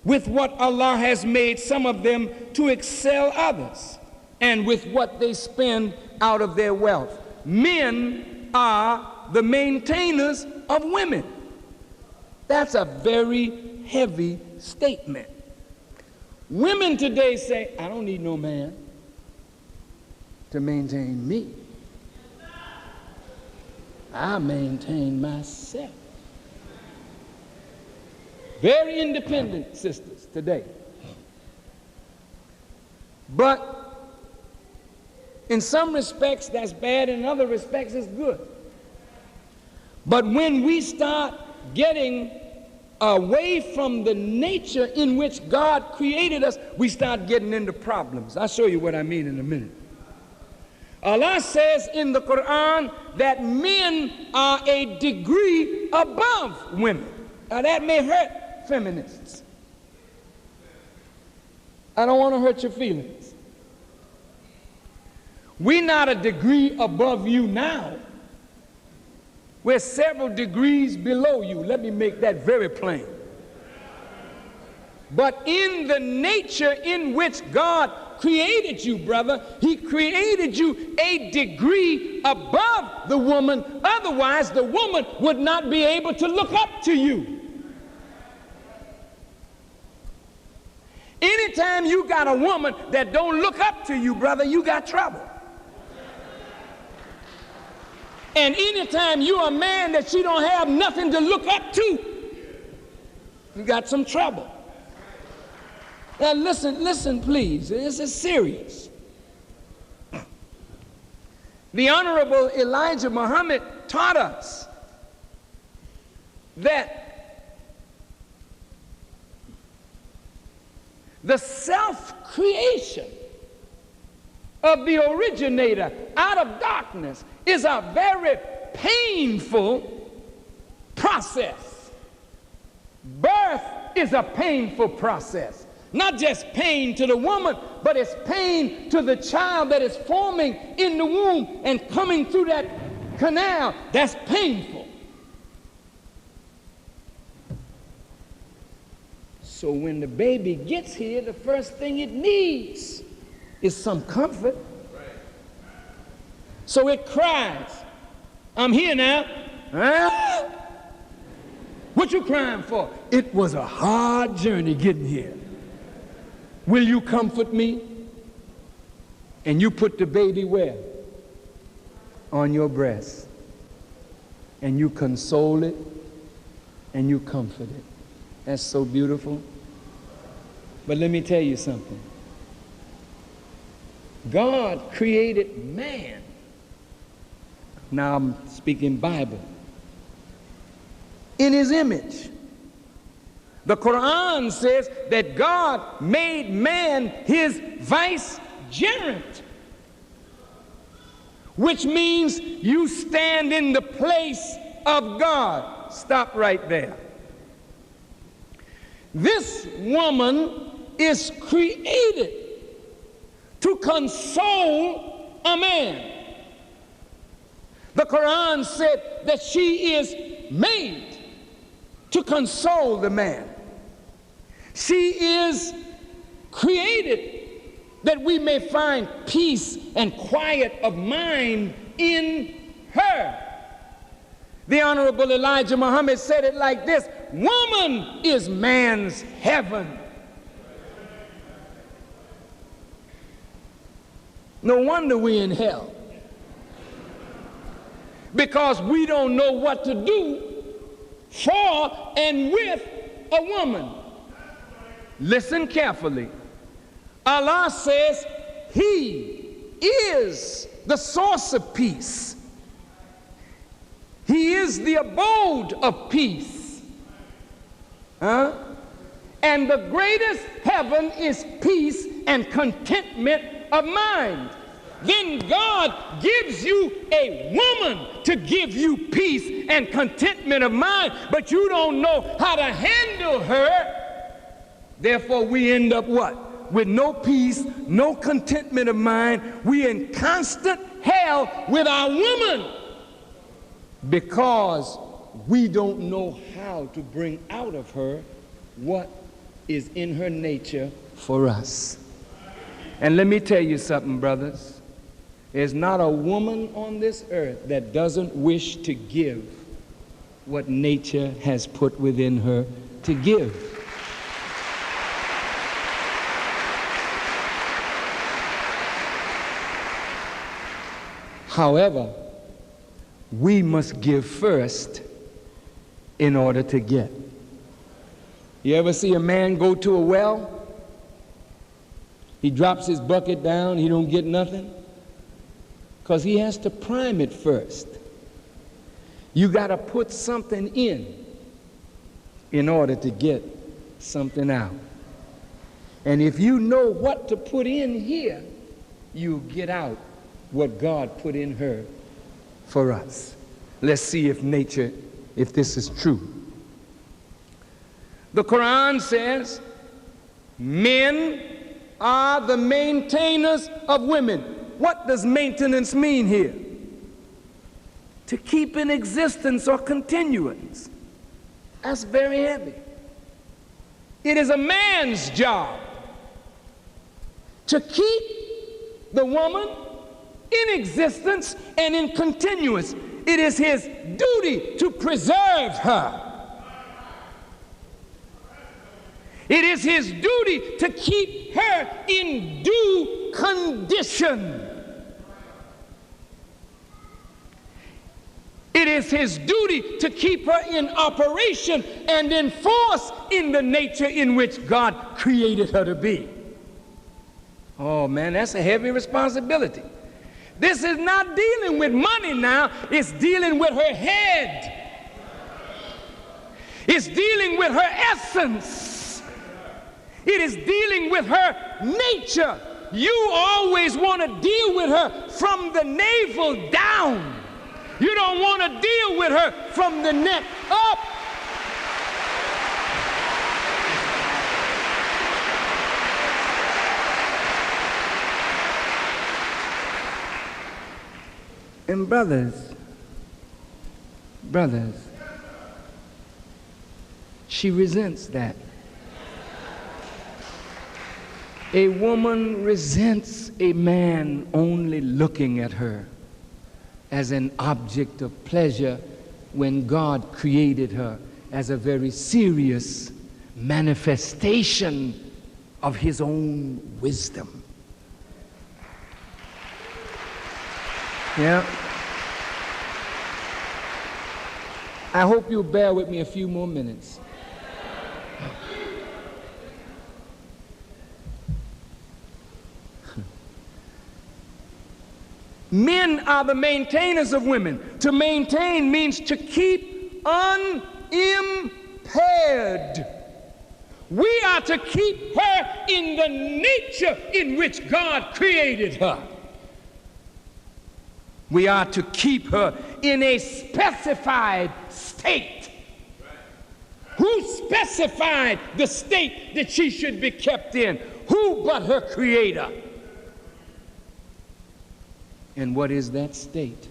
with what Allah has made some of them to excel others, and with what they spend out of their wealth. Men are the maintainers of women. That's a very heavy statement. Women today say, I don't need no man to maintain me. I maintain myself. Very independent sisters today. But in some respects that's bad, in other respects it's good. But when we start getting away from the nature in which God created us, we start getting into problems. I'll show you what I mean in a minute. Allah says in the Quran that men are a degree above women. Now that may hurt feminists. I don't want to hurt your feelings. We're not a degree above you now. We're several degrees below you. Let me make that very plain. But in the nature in which God created you, brother, he created you a degree above the woman. Otherwise, the woman would not be able to look up to you. Anytime you got a woman that don't look up to you, brother, you got trouble. And anytime you're a man that she don't have nothing to look up to, you got some trouble. Now listen, please. This is serious. The Honorable Elijah Muhammad taught us that the self-creation of the originator out of darkness is a very painful process. Birth is a painful process. Not just pain to the woman, but it's pain to the child that is forming in the womb and coming through that canal. That's painful. So when the baby gets here, the first thing it needs is some comfort. So it cries, I'm here now. Ah! What you crying for? It was a hard journey getting here. Will you comfort me? And you put the baby where? On your breast. And you console it and you comfort it. That's so beautiful. But let me tell you something. God created man. Now I'm speaking Bible. In his image. The Quran says that God made man his vicegerent, which means you stand in the place of God. Stop right there. This woman is created to console a man. The Quran said that she is made to console the man. She is created that we may find peace and quiet of mind in her. The Honorable Elijah Muhammad said it like this: woman is man's heaven. No wonder we're in hell. Because we don't know what to do for and with a woman. Listen carefully. Allah says He is the source of peace. He is the abode of peace. Huh? And the greatest heaven is peace and contentment of mind. Then God gives you a woman to give you peace and contentment of mind, but you don't know how to handle her. Therefore, we end up what? With no peace, no contentment of mind. We in constant hell with our woman because we don't know how to bring out of her what is in her nature for us. And let me tell you something, brothers. There's not a woman on this earth that doesn't wish to give what nature has put within her to give. However, we must give first in order to get. You ever see a man go to a well? He drops his bucket down, he don't get nothing, because he has to prime it first. You got to put something in order to get something out. And if you know what to put in here, you get out what God put in her for us. Let's see if this is true. The Quran says, men are the maintainers of women. What does maintenance mean here? To keep in existence or continuance. That's very heavy. It is a man's job to keep the woman in existence and in continuance. It is his duty to preserve her. It is his duty to keep her in due condition. It is his duty to keep her in operation and in force in the nature in which God created her to be. Oh man, that's a heavy responsibility. This is not dealing with money now, it's dealing with her head. It's dealing with her essence. It is dealing with her nature. You always want to deal with her from the navel down. You don't want to deal with her from the neck up. And brothers, she resents that. A woman resents a man only looking at her as an object of pleasure when God created her as a very serious manifestation of his own wisdom. Yeah. I hope you'll bear with me a few more minutes. Men are the maintainers of women. To maintain means to keep unimpaired. We are to keep her in the nature in which God created her. We are to keep her in a specified state. Who specified the state that she should be kept in? Who but her creator? And what is that state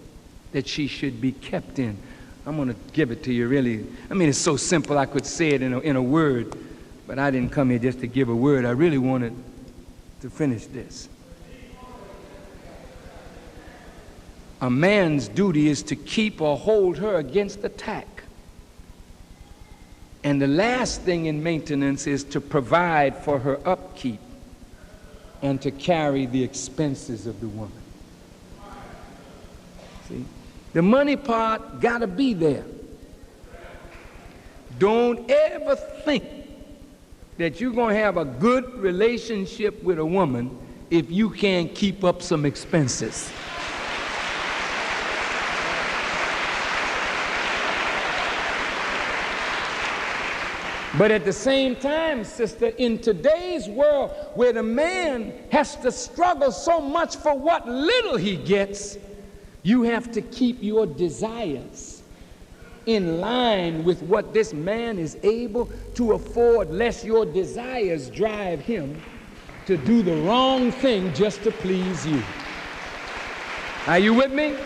that she should be kept in? I'm going to give it to you really. I mean, it's so simple I could say it in a word, but I didn't come here just to give a word. I really wanted to finish this. A man's duty is to keep or hold her against attack. And the last thing in maintenance is to provide for her upkeep and to carry the expenses of the woman. See, the money part got to be there. Don't ever think that you're going to have a good relationship with a woman if you can't keep up some expenses. But at the same time, sister, in today's world where the man has to struggle so much for what little he gets, you have to keep your desires in line with what this man is able to afford, lest your desires drive him to do the wrong thing just to please you. Are you with me?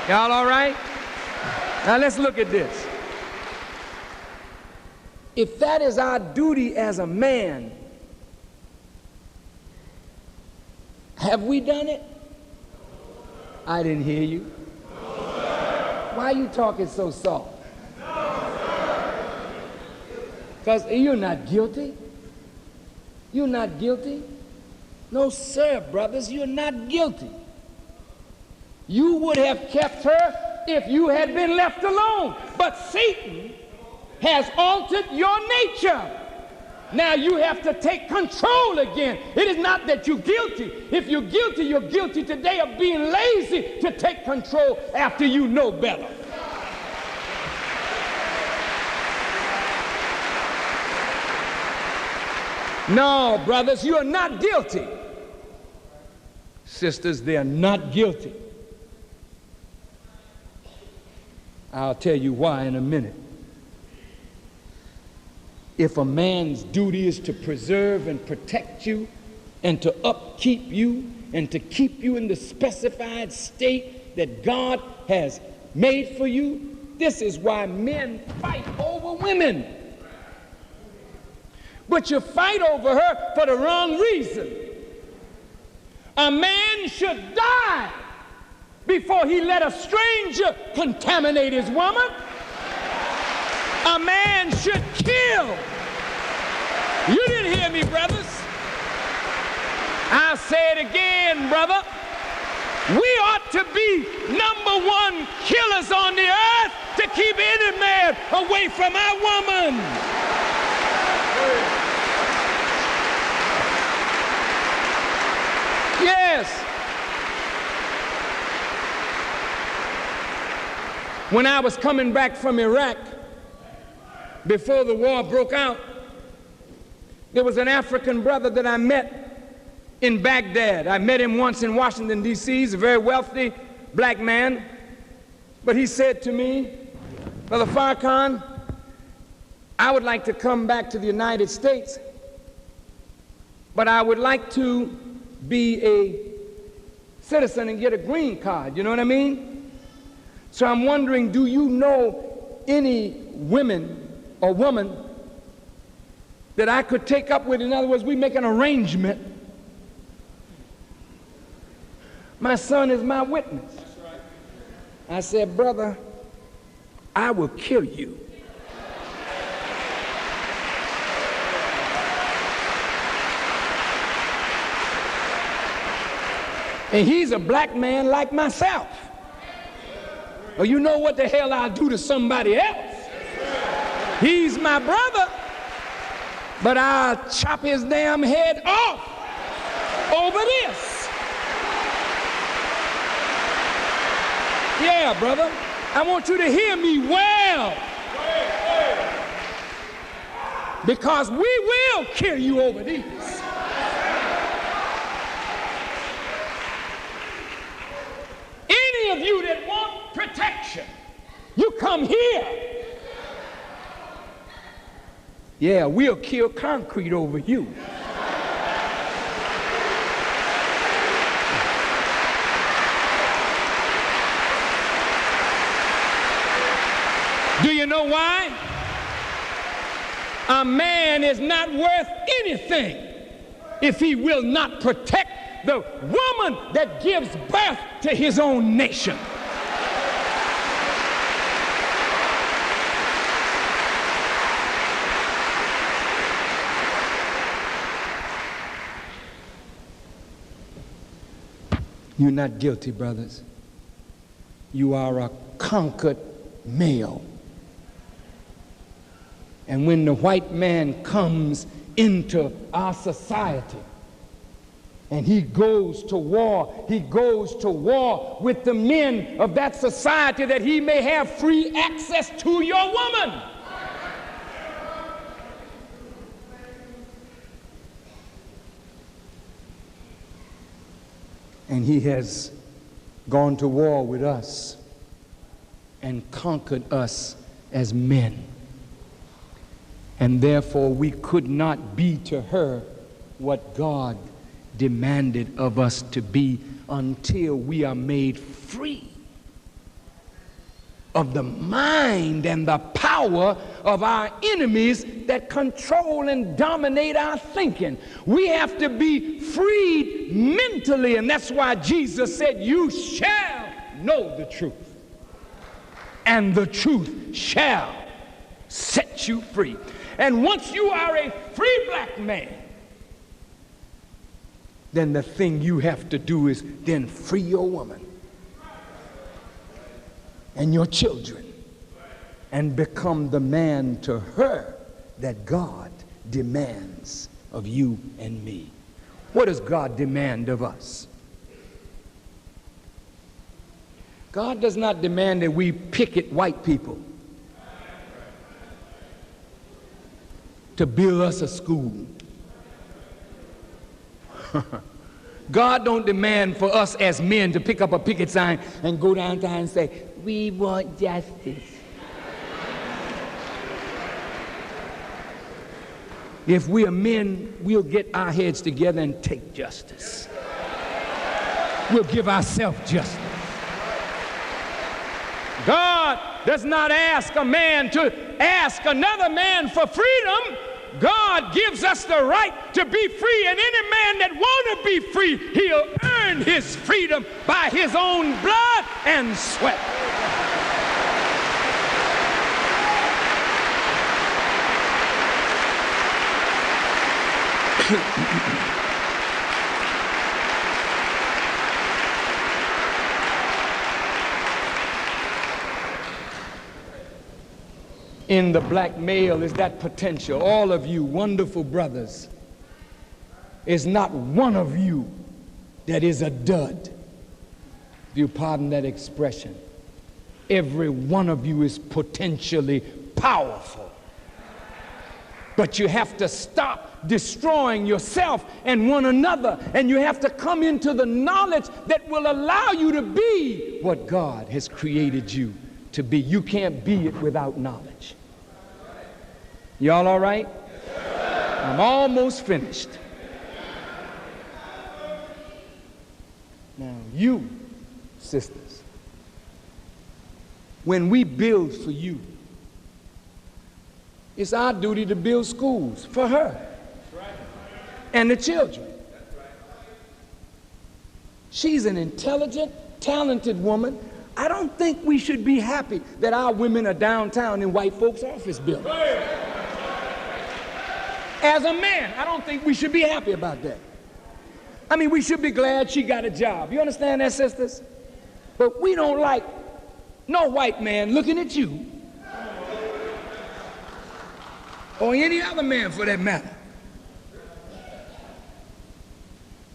Y'all all right? Now let's look at this. If that is our duty as a man, have we done it? I didn't hear you. Why are you talking so soft? Because you're not guilty. You're not guilty. No, sir, brothers, you're not guilty. You would have kept her if you had been left alone. But Satan has altered your nature. Now you have to take control again. It is not that you're guilty. If you're guilty today of being lazy to take control after you know better. No, brothers, you are not guilty. Sisters, they are not guilty. I'll tell you why in a minute. If a man's duty is to preserve and protect you and to upkeep you and to keep you in the specified state that God has made for you, this is why men fight over women. But you fight over her for the wrong reason. A man should die before he let a stranger contaminate his woman. A man should kill. You didn't hear me, brothers. I'll say it again, brother. We ought to be #1 killers on the earth to keep any man away from our woman. Yes. When I was coming back from Iraq, before the war broke out, there was an African brother that I met in Baghdad. I met him once in Washington, D.C. He's a very wealthy black man. But he said to me, Brother Farrakhan, I would like to come back to the United States, but I would like to be a citizen and get a green card. You know what I mean? So I'm wondering, do you know any women or woman that I could take up with? In other words, we make an arrangement. My son is my witness. I said, brother, I will kill you. And he's a black man like myself. Well, you know what the hell I'll do to somebody else? He's my brother, but I'll chop his damn head off over this. Yeah, brother, I want you to hear me well, because we will kill you over these. Any of you that want protection, you come here. Yeah, we'll kill concrete over you. Do you know why? A man is not worth anything if he will not protect the woman that gives birth to his own nation. You're not guilty, brothers. You are a conquered male. And when the white man comes into our society and he goes to war with the men of that society that he may have free access to your woman. And he has gone to war with us and conquered us as men. And therefore we could not be to her what God demanded of us to be until we are made free of the mind and the power of our enemies that control and dominate our thinking. We have to be freed mentally, and that's why Jesus said, "You shall know the truth, and the truth shall set you free." And once you are a free black man, then the thing you have to do is then free your woman and your children and become the man to her that God demands of you and me. What does God demand of us? God does not demand that we picket white people to build us a school. God don't demand for us as men to pick up a picket sign and go downtown and say, "We want justice." If we are men, we'll get our heads together and take justice. We'll give ourselves justice. God does not ask a man to ask another man for freedom. God gives us the right to be free, and any man that want to be free, he'll earn his freedom by his own blood and sweat. In the black male is that potential. All of you wonderful brothers, is not one of you that is a dud, if you pardon that expression. Every one of you is potentially powerful. But you have to stop destroying yourself and one another, and you have to come into the knowledge that will allow you to be what God has created you to be. You can't be it without knowledge. Y'all all right? I'm almost finished. Now, you, sisters, when we build for you, it's our duty to build schools for her and the children. She's an intelligent, talented woman. I don't think we should be happy that our women are downtown in white folks' office buildings. As a man, I don't think we should be happy about that. I mean, we should be glad she got a job. You understand that, sisters? But we don't like no white man looking at you, or any other man for that matter,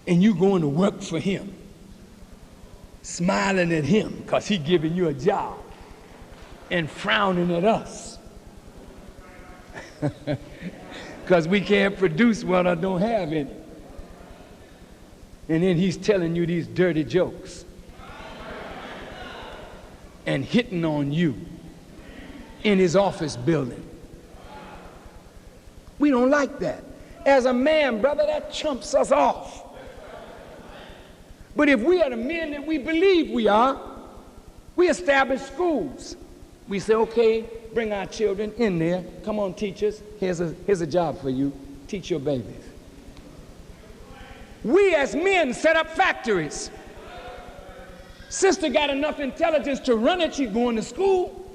and you going to work for him, smiling at him because he giving you a job, and frowning at us because we can't produce what I don't have in it. And then he's telling you these dirty jokes and hitting on you in his office building. We don't like that. As a man, brother, that chumps us off. But if we are the men that we believe we are, we establish schools. We say, okay, bring our children in there. Come on, teachers. Here's a job for you. Teach your babies. We as men set up factories. Sister got enough intelligence to run it. She's going to school.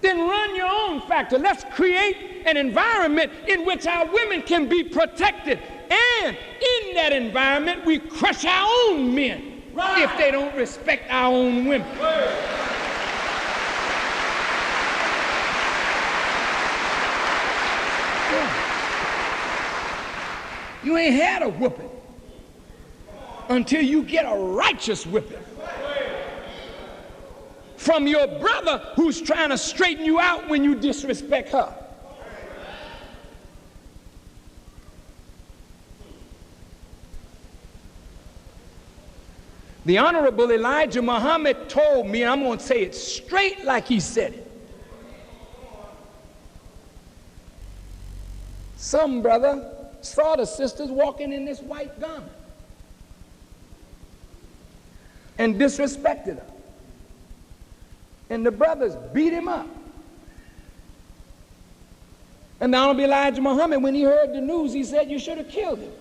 Then run your own factory. Let's create an environment in which our women can be protected. And in that environment, we crush our own men if they don't respect our own women. You ain't had a whooping until you get a righteous whipping from your brother who's trying to straighten you out when you disrespect her. The Honorable Elijah Muhammad told me, and I'm going to say it straight like he said it. Some brother saw the sisters walking in this white garment and disrespected her. And the brothers beat him up. And the Honorable Elijah Muhammad, when he heard the news, he said, you should have killed him.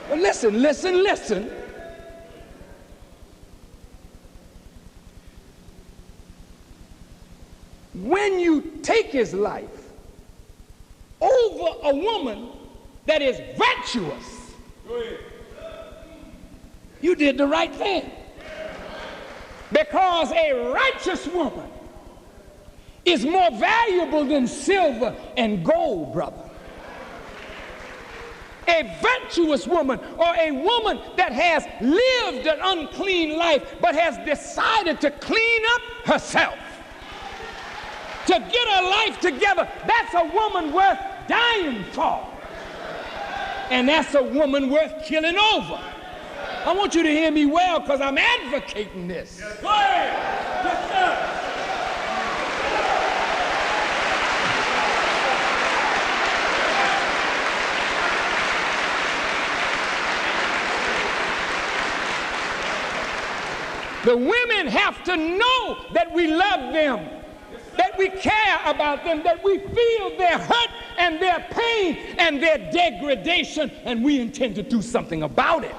But listen, listen, listen. When you take his life over a woman that is virtuous, you did the right thing. Because a righteous woman is more valuable than silver and gold, brother. A virtuous woman, or a woman that has lived an unclean life but has decided to clean up herself, to get her life together, that's a woman worth dying for. And that's a woman worth killing over. I want you to hear me well, because I'm advocating this. Yes, go ahead. Yes, sir. The women have to know that we love them, that we care about them, that we feel their hurt and their pain and their degradation, and we intend to do something about it.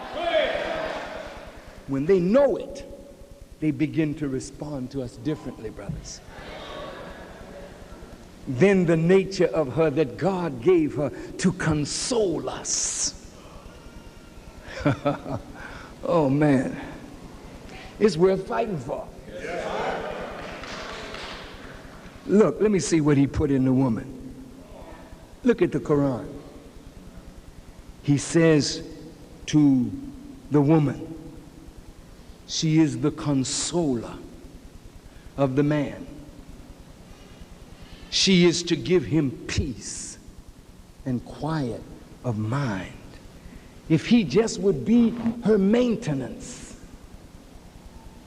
When they know it, they begin to respond to us differently, brothers. Then the nature of her that God gave her to console us. Oh man, it's worth fighting for. Look, let me see what he put in the woman. Look at the Quran. He says to the woman, she is the consoler of the man. She is to give him peace and quiet of mind. If he just would be her maintenance,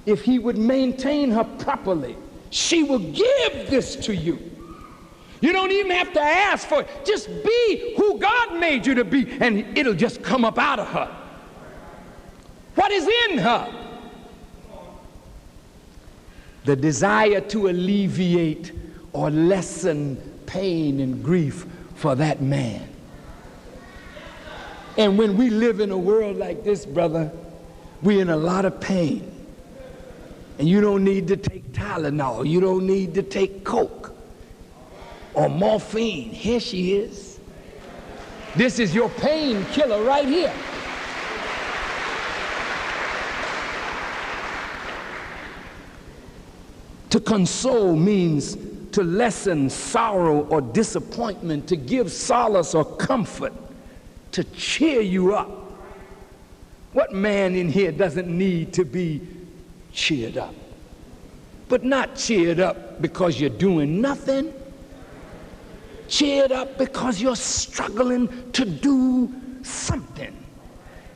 if he would maintain her properly, she will give this to you. You don't even have to ask for it. Just be who God made you to be, and it'll just come up out of her. What is in her? The desire to alleviate or lessen pain and grief for that man. And when we live in a world like this, brother, we're in a lot of pain. And you don't need to take Tylenol. You don't need to take Coke or morphine. Here she is. This is your painkiller right here. To console means to lessen sorrow or disappointment, to give solace or comfort, to cheer you up. What man in here doesn't need to be cheered up? But not cheered up because you're doing nothing. Cheered up because you're struggling to do something.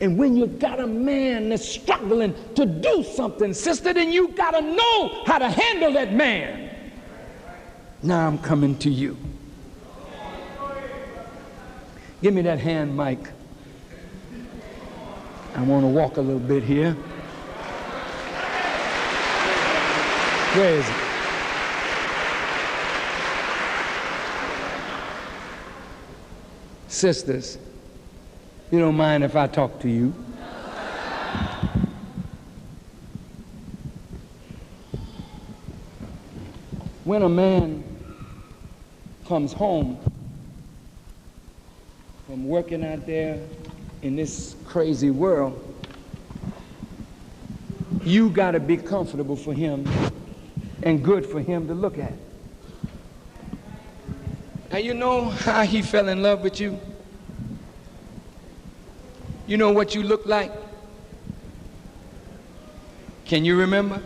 And when you got a man that's struggling to do something, sister, then you got to know how to handle that man. Now I'm coming to you. Give me that hand, Mike. I want to walk a little bit here. Where is it? Sisters, you don't mind if I talk to you? When a man comes home from working out there in this crazy world, you got to be comfortable for him and good for him to look at. Now you know how he fell in love with you? You know what you look like? Can you remember?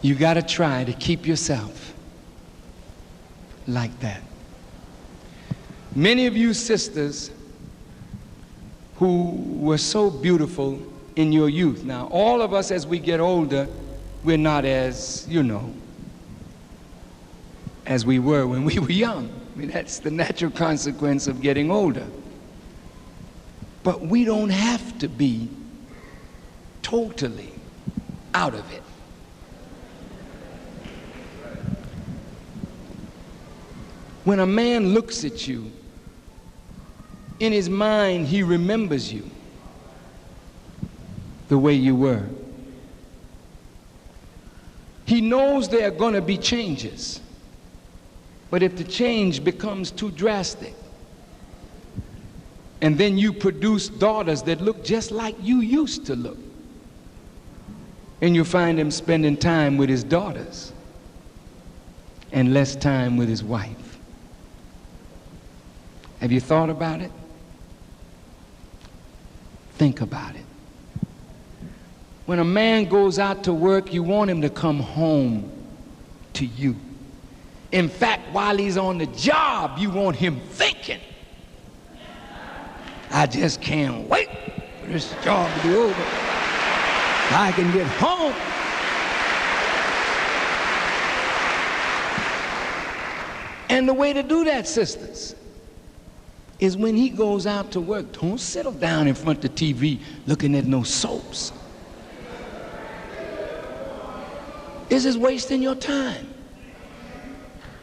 You got to try to keep yourself like that. Many of you sisters who were so beautiful in your youth. Now, all of us as we get older, we're not as, as we were when we were young. I mean, that's the natural consequence of getting older. But we don't have to be totally out of it. When a man looks at you, in his mind, he remembers you the way you were. He knows there are going to be changes. But if the change becomes too drastic, and then you produce daughters that look just like you used to look, and you find him spending time with his daughters and less time with his wife. Have you thought about it? Think about it. When a man goes out to work, you want him to come home to you. In fact, while he's on the job, you want him thinking, I just can't wait for this job to be over. I can get home. And the way to do that, sisters, is when he goes out to work, don't settle down in front of the TV looking at no soaps. This is wasting your time.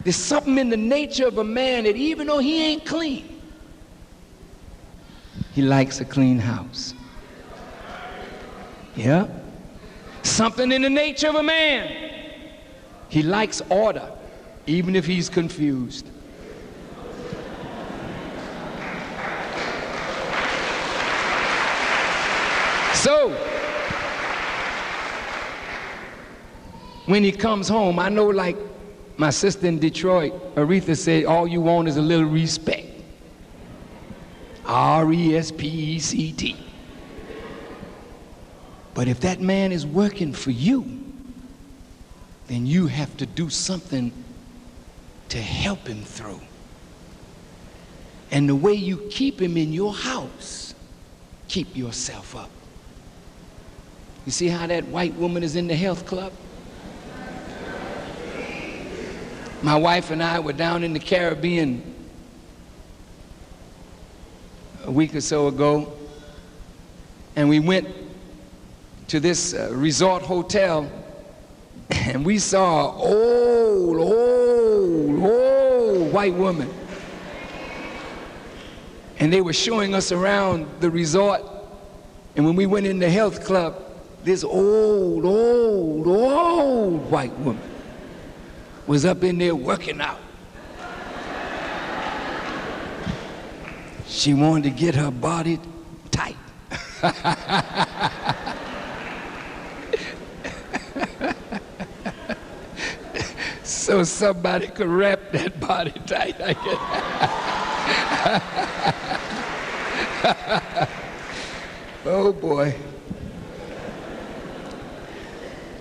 There's something in the nature of a man that even though he ain't clean, he likes a clean house. Yeah? Something in the nature of a man. He likes order, even if he's confused. So, when he comes home, I know, like my sister in Detroit, Aretha, said, all you want is a little respect. R-E-S-P-E-C-T. But if that man is working for you, then you have to do something to help him through. And the way you keep him in your house, keep yourself up. You see how that white woman is in the health club? My wife and I were down in the Caribbean a week or so ago, and we went to this resort hotel, and we saw an old white woman. And they were showing us around the resort, and when we went in the health club, this old white woman was up in there working out. She wanted to get her body tight. So somebody could wrap that body tight, I guess. Oh boy.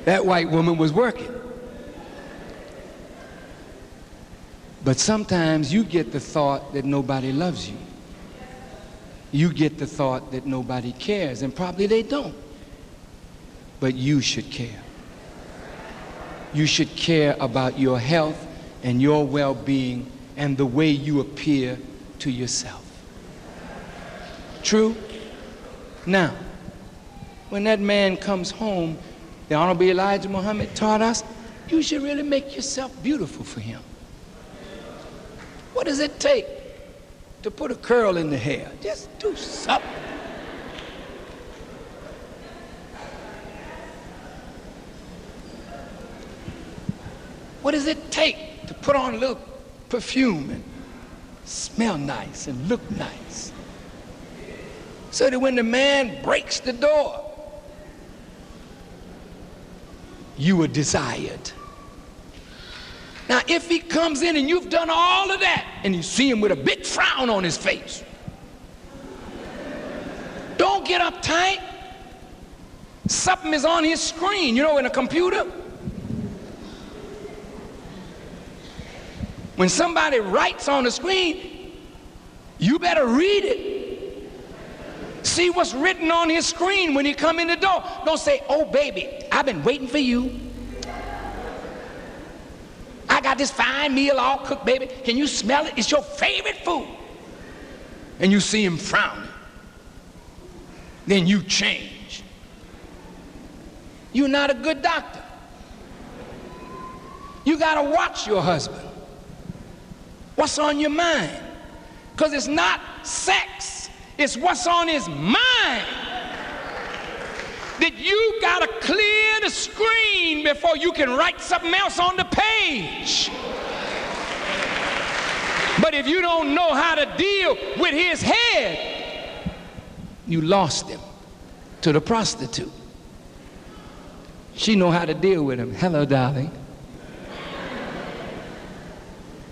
That white woman was working. But sometimes you get the thought that nobody loves you. You get the thought that nobody cares, and probably they don't. But you should care. You should care about your health and your well-being and the way you appear to yourself. True? Now, when that man comes home, the Honorable Elijah Muhammad taught us, you should really make yourself beautiful for him. What does it take to put a curl in the hair? Just do something. What does it take to put on a little perfume and smell nice and look nice? So that when the man breaks the door, you are desired. Now, if he comes in and you've done all of that and you see him with a big frown on his face, don't get uptight. Something is on his screen, you know, in a computer. When somebody writes on the screen, You better read it. See what's written on his screen when he come in the door. Don't say, oh baby, I've been waiting for you. I got this fine meal all cooked, baby. Can you smell it? It's your favorite food. And you see him frowning. Then you change. You're not a good doctor. You got to watch your husband. What's on your mind? Because it's not sex. It's what's on his mind. That you got to clear the screen before you can write something else on the page. But if you don't know how to deal with his head, you lost him to the prostitute. She know how to deal with him. Hello, darling.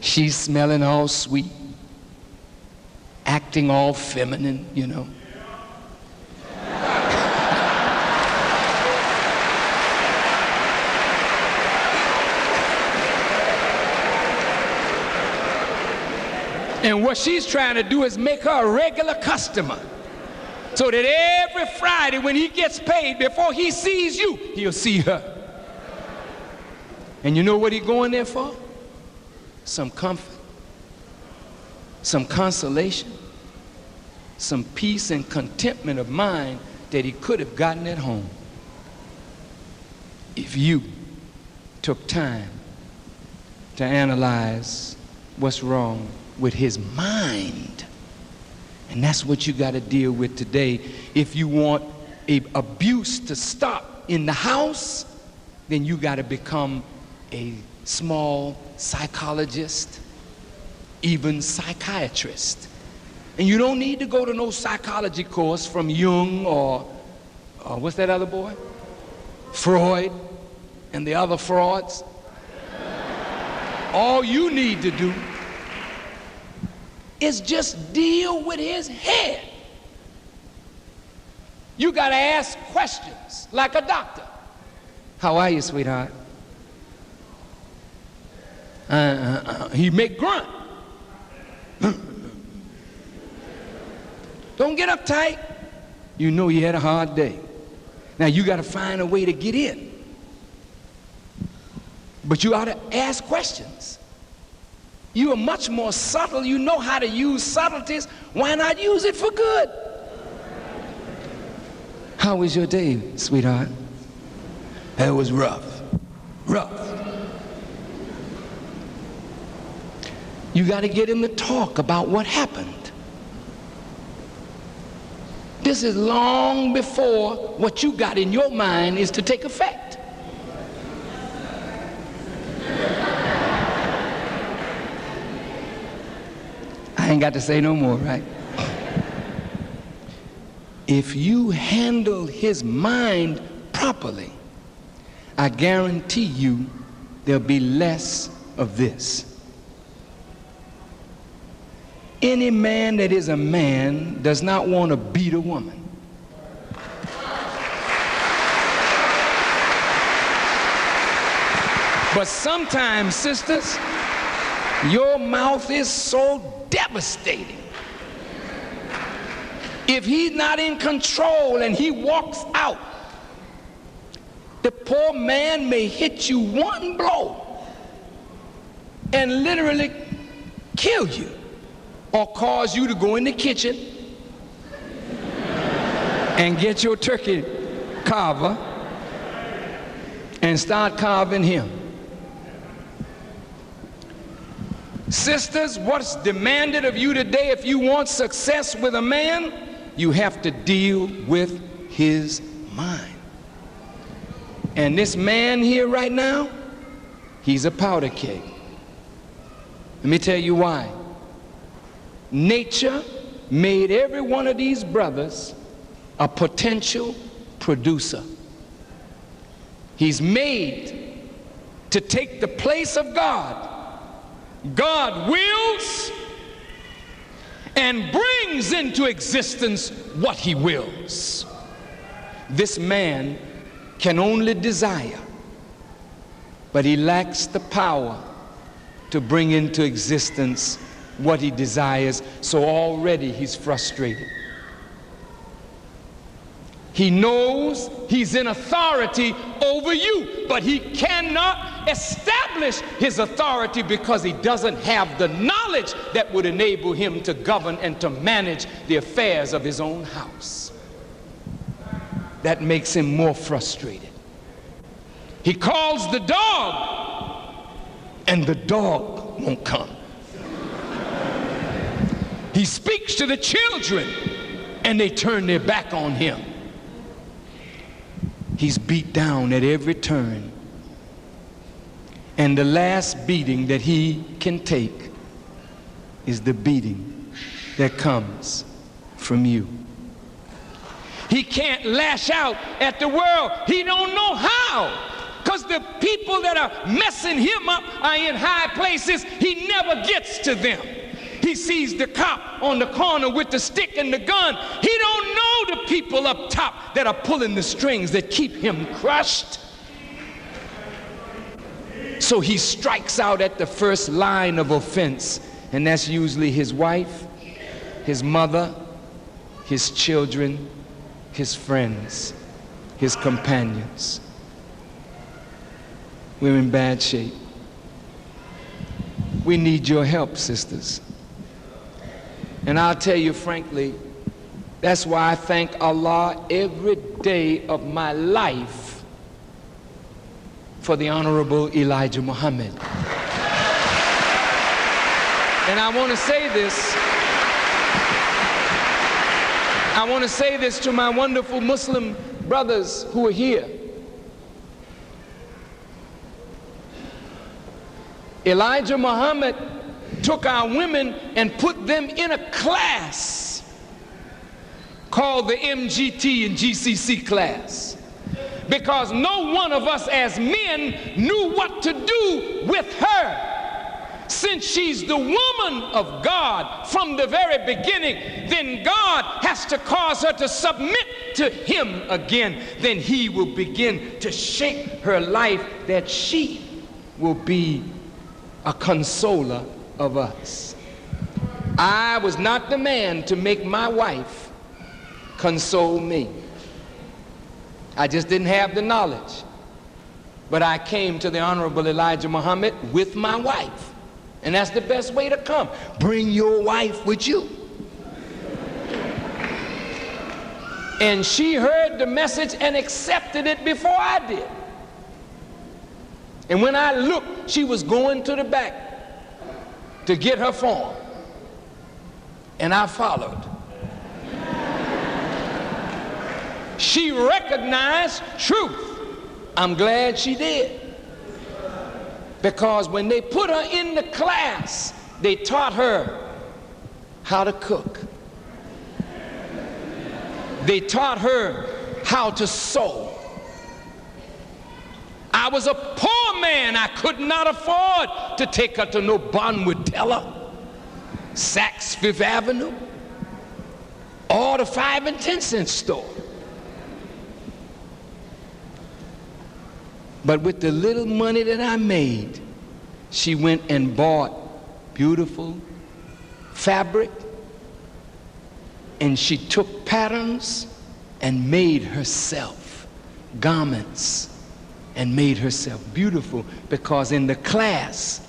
She's smelling all sweet, acting all feminine, you know. And what she's trying to do is make her a regular customer. So that every Friday when he gets paid, before he sees you, he'll see her. And you know what he's going there for? Some comfort, some consolation, some peace and contentment of mind that he could have gotten at home if you took time to analyze what's wrong with his mind. And that's what you got to deal with today. If you want abuse to stop in the house, then you got to become a small psychologist, even psychiatrist. And you don't need to go to no psychology course from Jung or what's that other boy? Freud and the other frauds. All you need to do is just deal with his head. You got to ask questions like a doctor. How are you, sweetheart? He make grunt. Don't get uptight. You know you had a hard day. Now you got to find a way to get in. But you ought to ask questions. You are much more subtle. You know how to use subtleties. Why not use it for good? How was your day, sweetheart? It was rough. Rough. You got to get him to talk about what happened. This is long before what you got in your mind is to take effect. I ain't got to say no more, right? If you handle his mind properly, I guarantee you there'll be less of this. Any man that is a man does not want to beat a woman. But sometimes, sisters, your mouth is so devastating. If he's not in control and he walks out, the poor man may hit you one blow and literally kill you, or cause you to go in the kitchen and get your turkey carver and start carving him. Sisters, what's demanded of you today, if you want success with a man, you have to deal with his mind. And this man here right now, he's a powder keg. Let me tell you why. Nature made every one of these brothers a potential producer. He's made to take the place of God. God wills and brings into existence what he wills. This man can only desire, but he lacks the power to bring into existence what he desires, so already he's frustrated. He knows he's in authority over you, but he cannot establish his authority because he doesn't have the knowledge that would enable him to govern and to manage the affairs of his own house. That makes him more frustrated. He calls the dog, and the dog won't come. He speaks to the children, and they turn their back on him. He's beat down at every turn. And the last beating that he can take is the beating that comes from you. He can't lash out at the world. He don't know how. Because the people that are messing him up are in high places. He never gets to them. He sees the cop on the corner with the stick and the gun. He don't know the people up top that are pulling the strings that keep him crushed. So he strikes out at the first line of offense, and that's usually his wife, his mother, his children, his friends, his companions. We're in bad shape. We need your help, sisters. And I'll tell you frankly, that's why I thank Allah every day of my life for the Honorable Elijah Muhammad. And I want to say this to my wonderful Muslim brothers who are here. Elijah Muhammad took our women and put them in a class called the MGT and GCC class, because no one of us as men knew what to do with her. Since she's the woman of God from the very beginning, then God has to cause her to submit to him again. Then he will begin to shape her life that she will be a consoler of us. I was not the man to make my wife console me. I just didn't have the knowledge. But I came to the Honorable Elijah Muhammad with my wife. And that's the best way to come. Bring your wife with you. And she heard the message and accepted it before I did. And when I looked, she was going to the back to get her form. And I followed. She recognized truth. I'm glad she did. Because when they put her in the class, they taught her how to cook. They taught her how to sew. I was a poor man. I could not afford to take her to no Bonwood Teller, Saks Fifth Avenue, or the 5 and 10 cent store. But with the little money that I made, she went and bought beautiful fabric, and she took patterns and made herself garments and made herself beautiful, because in the class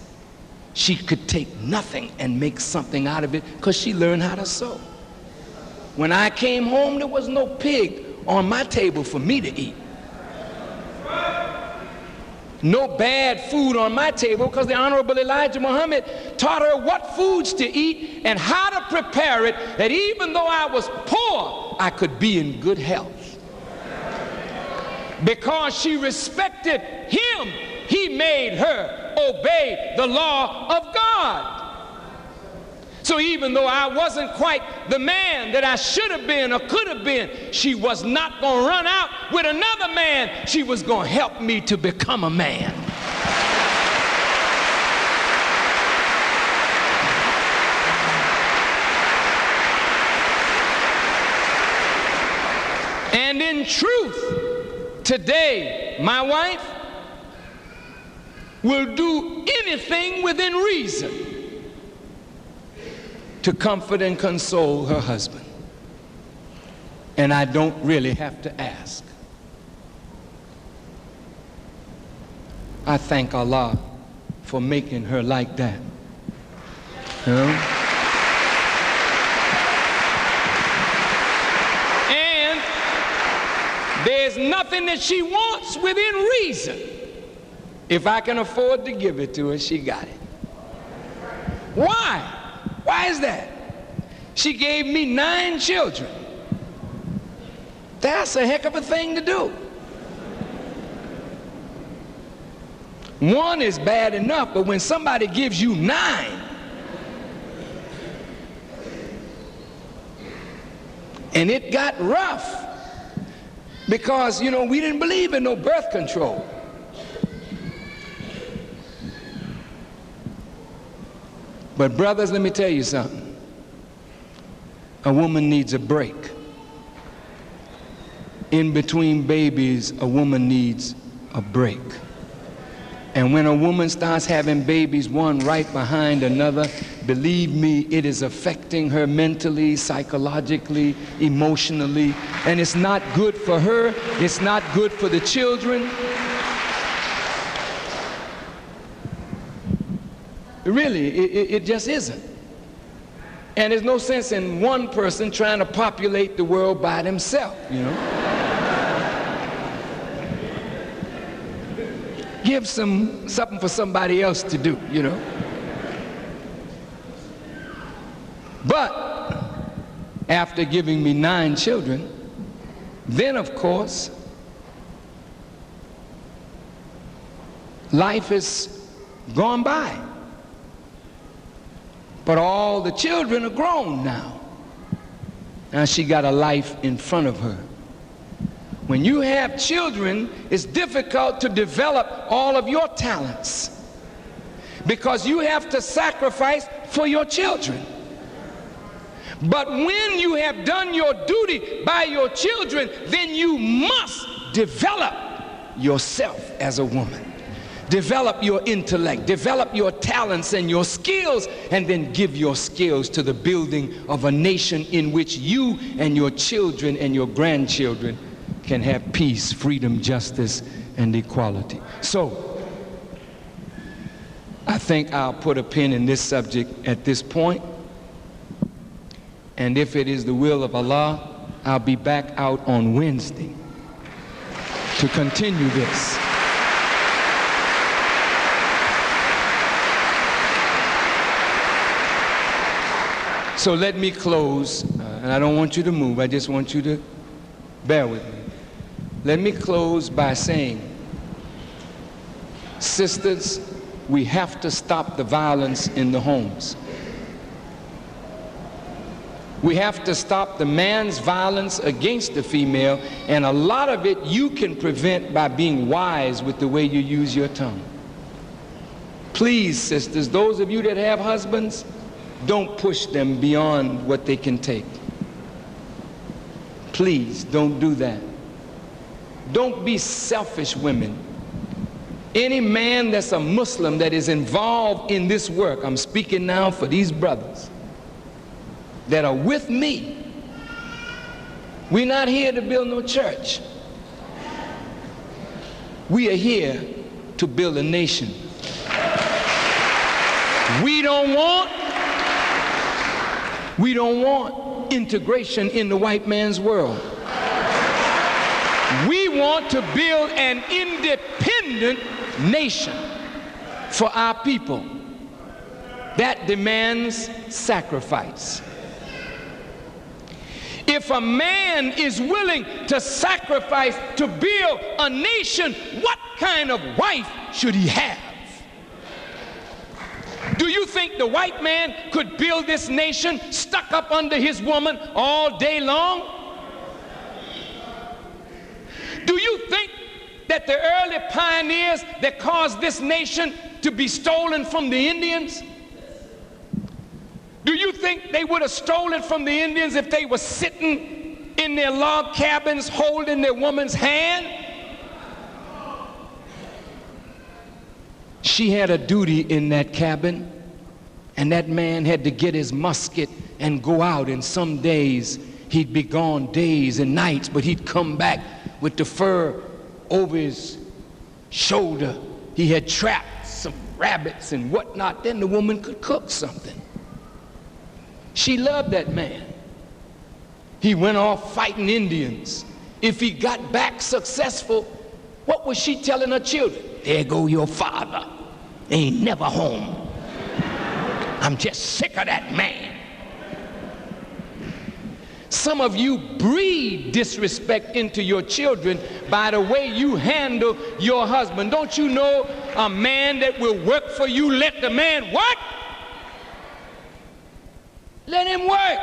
she could take nothing and make something out of it, because she learned how to sew. When I came home, there was no pig on my table for me to eat. No bad food on my table, because the Honorable Elijah Muhammad taught her what foods to eat and how to prepare it, that even though I was poor, I could be in good health. Because she respected him, he made her obey the law of God. So even though I wasn't quite the man that I should have been or could have been, she was not going to run out with another man. She was going to help me to become a man. And in truth, today, my wife will do anything within reason to comfort and console her husband. And I don't really have to ask. I thank Allah for making her like that. You know? And there's nothing that she wants within reason. If I can afford to give it to her, she got it. Why? Why is that? She gave me 9 children. That's a heck of a thing to do. One is bad enough, but when somebody gives you 9, and it got rough, because, you know, we didn't believe in no birth control. But brothers, let me tell you something. A woman needs a break. In between babies, a woman needs a break. And when a woman starts having babies, one right behind another, believe me, it is affecting her mentally, psychologically, emotionally, and it's not good for her, it's not good for the children. Really, it just isn't. And there's no sense in one person trying to populate the world by themselves, you know. Give something for somebody else to do, you know. But after giving me 9 children, then of course life has gone by. But all the children are grown now. Now she got a life in front of her. When you have children, it's difficult to develop all of your talents because you have to sacrifice for your children. But when you have done your duty by your children, then you must develop yourself as a woman. Develop your intellect, develop your talents and your skills, and then give your skills to the building of a nation in which you and your children and your grandchildren can have peace, freedom, justice, and equality. So, I think I'll put a pin in this subject at this point. And if it is the will of Allah, I'll be back out on Wednesday to continue this. So let me close, and I don't want you to move, I just want you to bear with me. Let me close by saying, sisters, we have to stop the violence in the homes. We have to stop the man's violence against the female, and a lot of it you can prevent by being wise with the way you use your tongue. Please, sisters, those of you that have husbands, don't push them beyond what they can take. Please don't do that. Don't be selfish women. Any man that's a Muslim that is involved in this work, I'm speaking now for these brothers that are with me. We're not here to build no church. We are here to build a nation. We don't want integration in the white man's world. We want to build an independent nation for our people. That demands sacrifice. If a man is willing to sacrifice to build a nation, what kind of wife should he have? Do you think the white man could build this nation stuck up under his woman all day long? Do you think that the early pioneers that caused this nation to be stolen from the Indians, do you think they would have stolen from the Indians if they were sitting in their log cabins holding their woman's hand? She had a duty in that cabin, And that man had to get his musket and go out, and some days he'd be gone days and nights, but he'd come back with the fur over his shoulder. He had trapped some rabbits and whatnot. Then the woman could cook something. She loved that man. He went off fighting Indians. If he got back successful, what was she telling her children? There go your father. Ain't never home. I'm just sick of that man. Some of you breed disrespect into your children by the way you handle your husband. Don't you know a man that will work for you, let the man work? Let him work.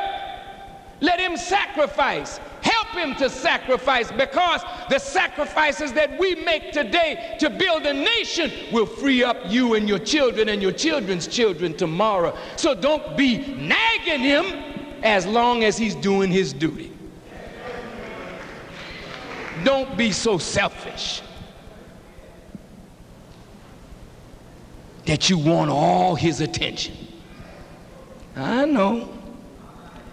Let him sacrifice. Help him to sacrifice, because the sacrifices that we make today to build a nation will free up you and your children and your children's children tomorrow. So don't be nagging him as long as he's doing his duty. Don't be so selfish that you want all his attention. I know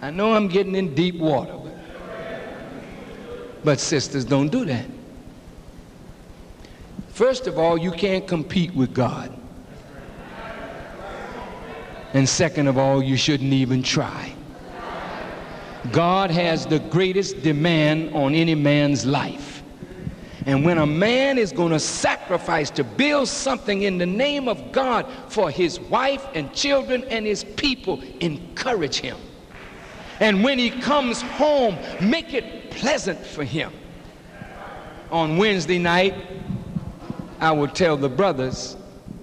I'm getting in deep water, but sisters, don't do that. First of all, you can't compete with God. And second of all, you shouldn't even try. God has the greatest demand on any man's life. And when a man is going to sacrifice to build something in the name of God for his wife and children and his people, encourage him. And when he comes home, make it pleasant for him. On Wednesday night, I will tell the brothers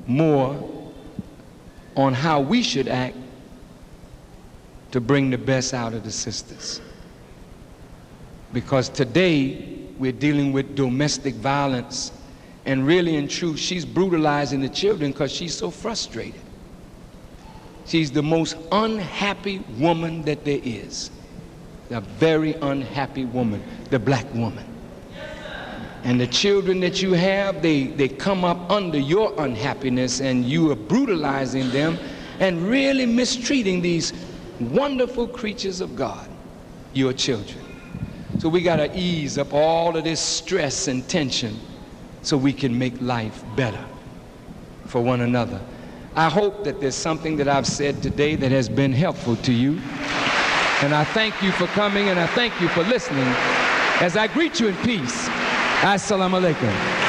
more on how we should act to bring the best out of the sisters. Because today we're dealing with domestic violence, and really in truth she's brutalizing the children because she's so frustrated. She's the most unhappy woman that there is. A very unhappy woman, the black woman. And the children that you have, they come up under your unhappiness, and you are brutalizing them and really mistreating these wonderful creatures of God, your children. So we got to ease up all of this stress and tension so we can make life better for one another. I hope that there's something that I've said today that has been helpful to you. And I thank you for coming, and I thank you for listening as I greet you in peace. Assalamu alaikum.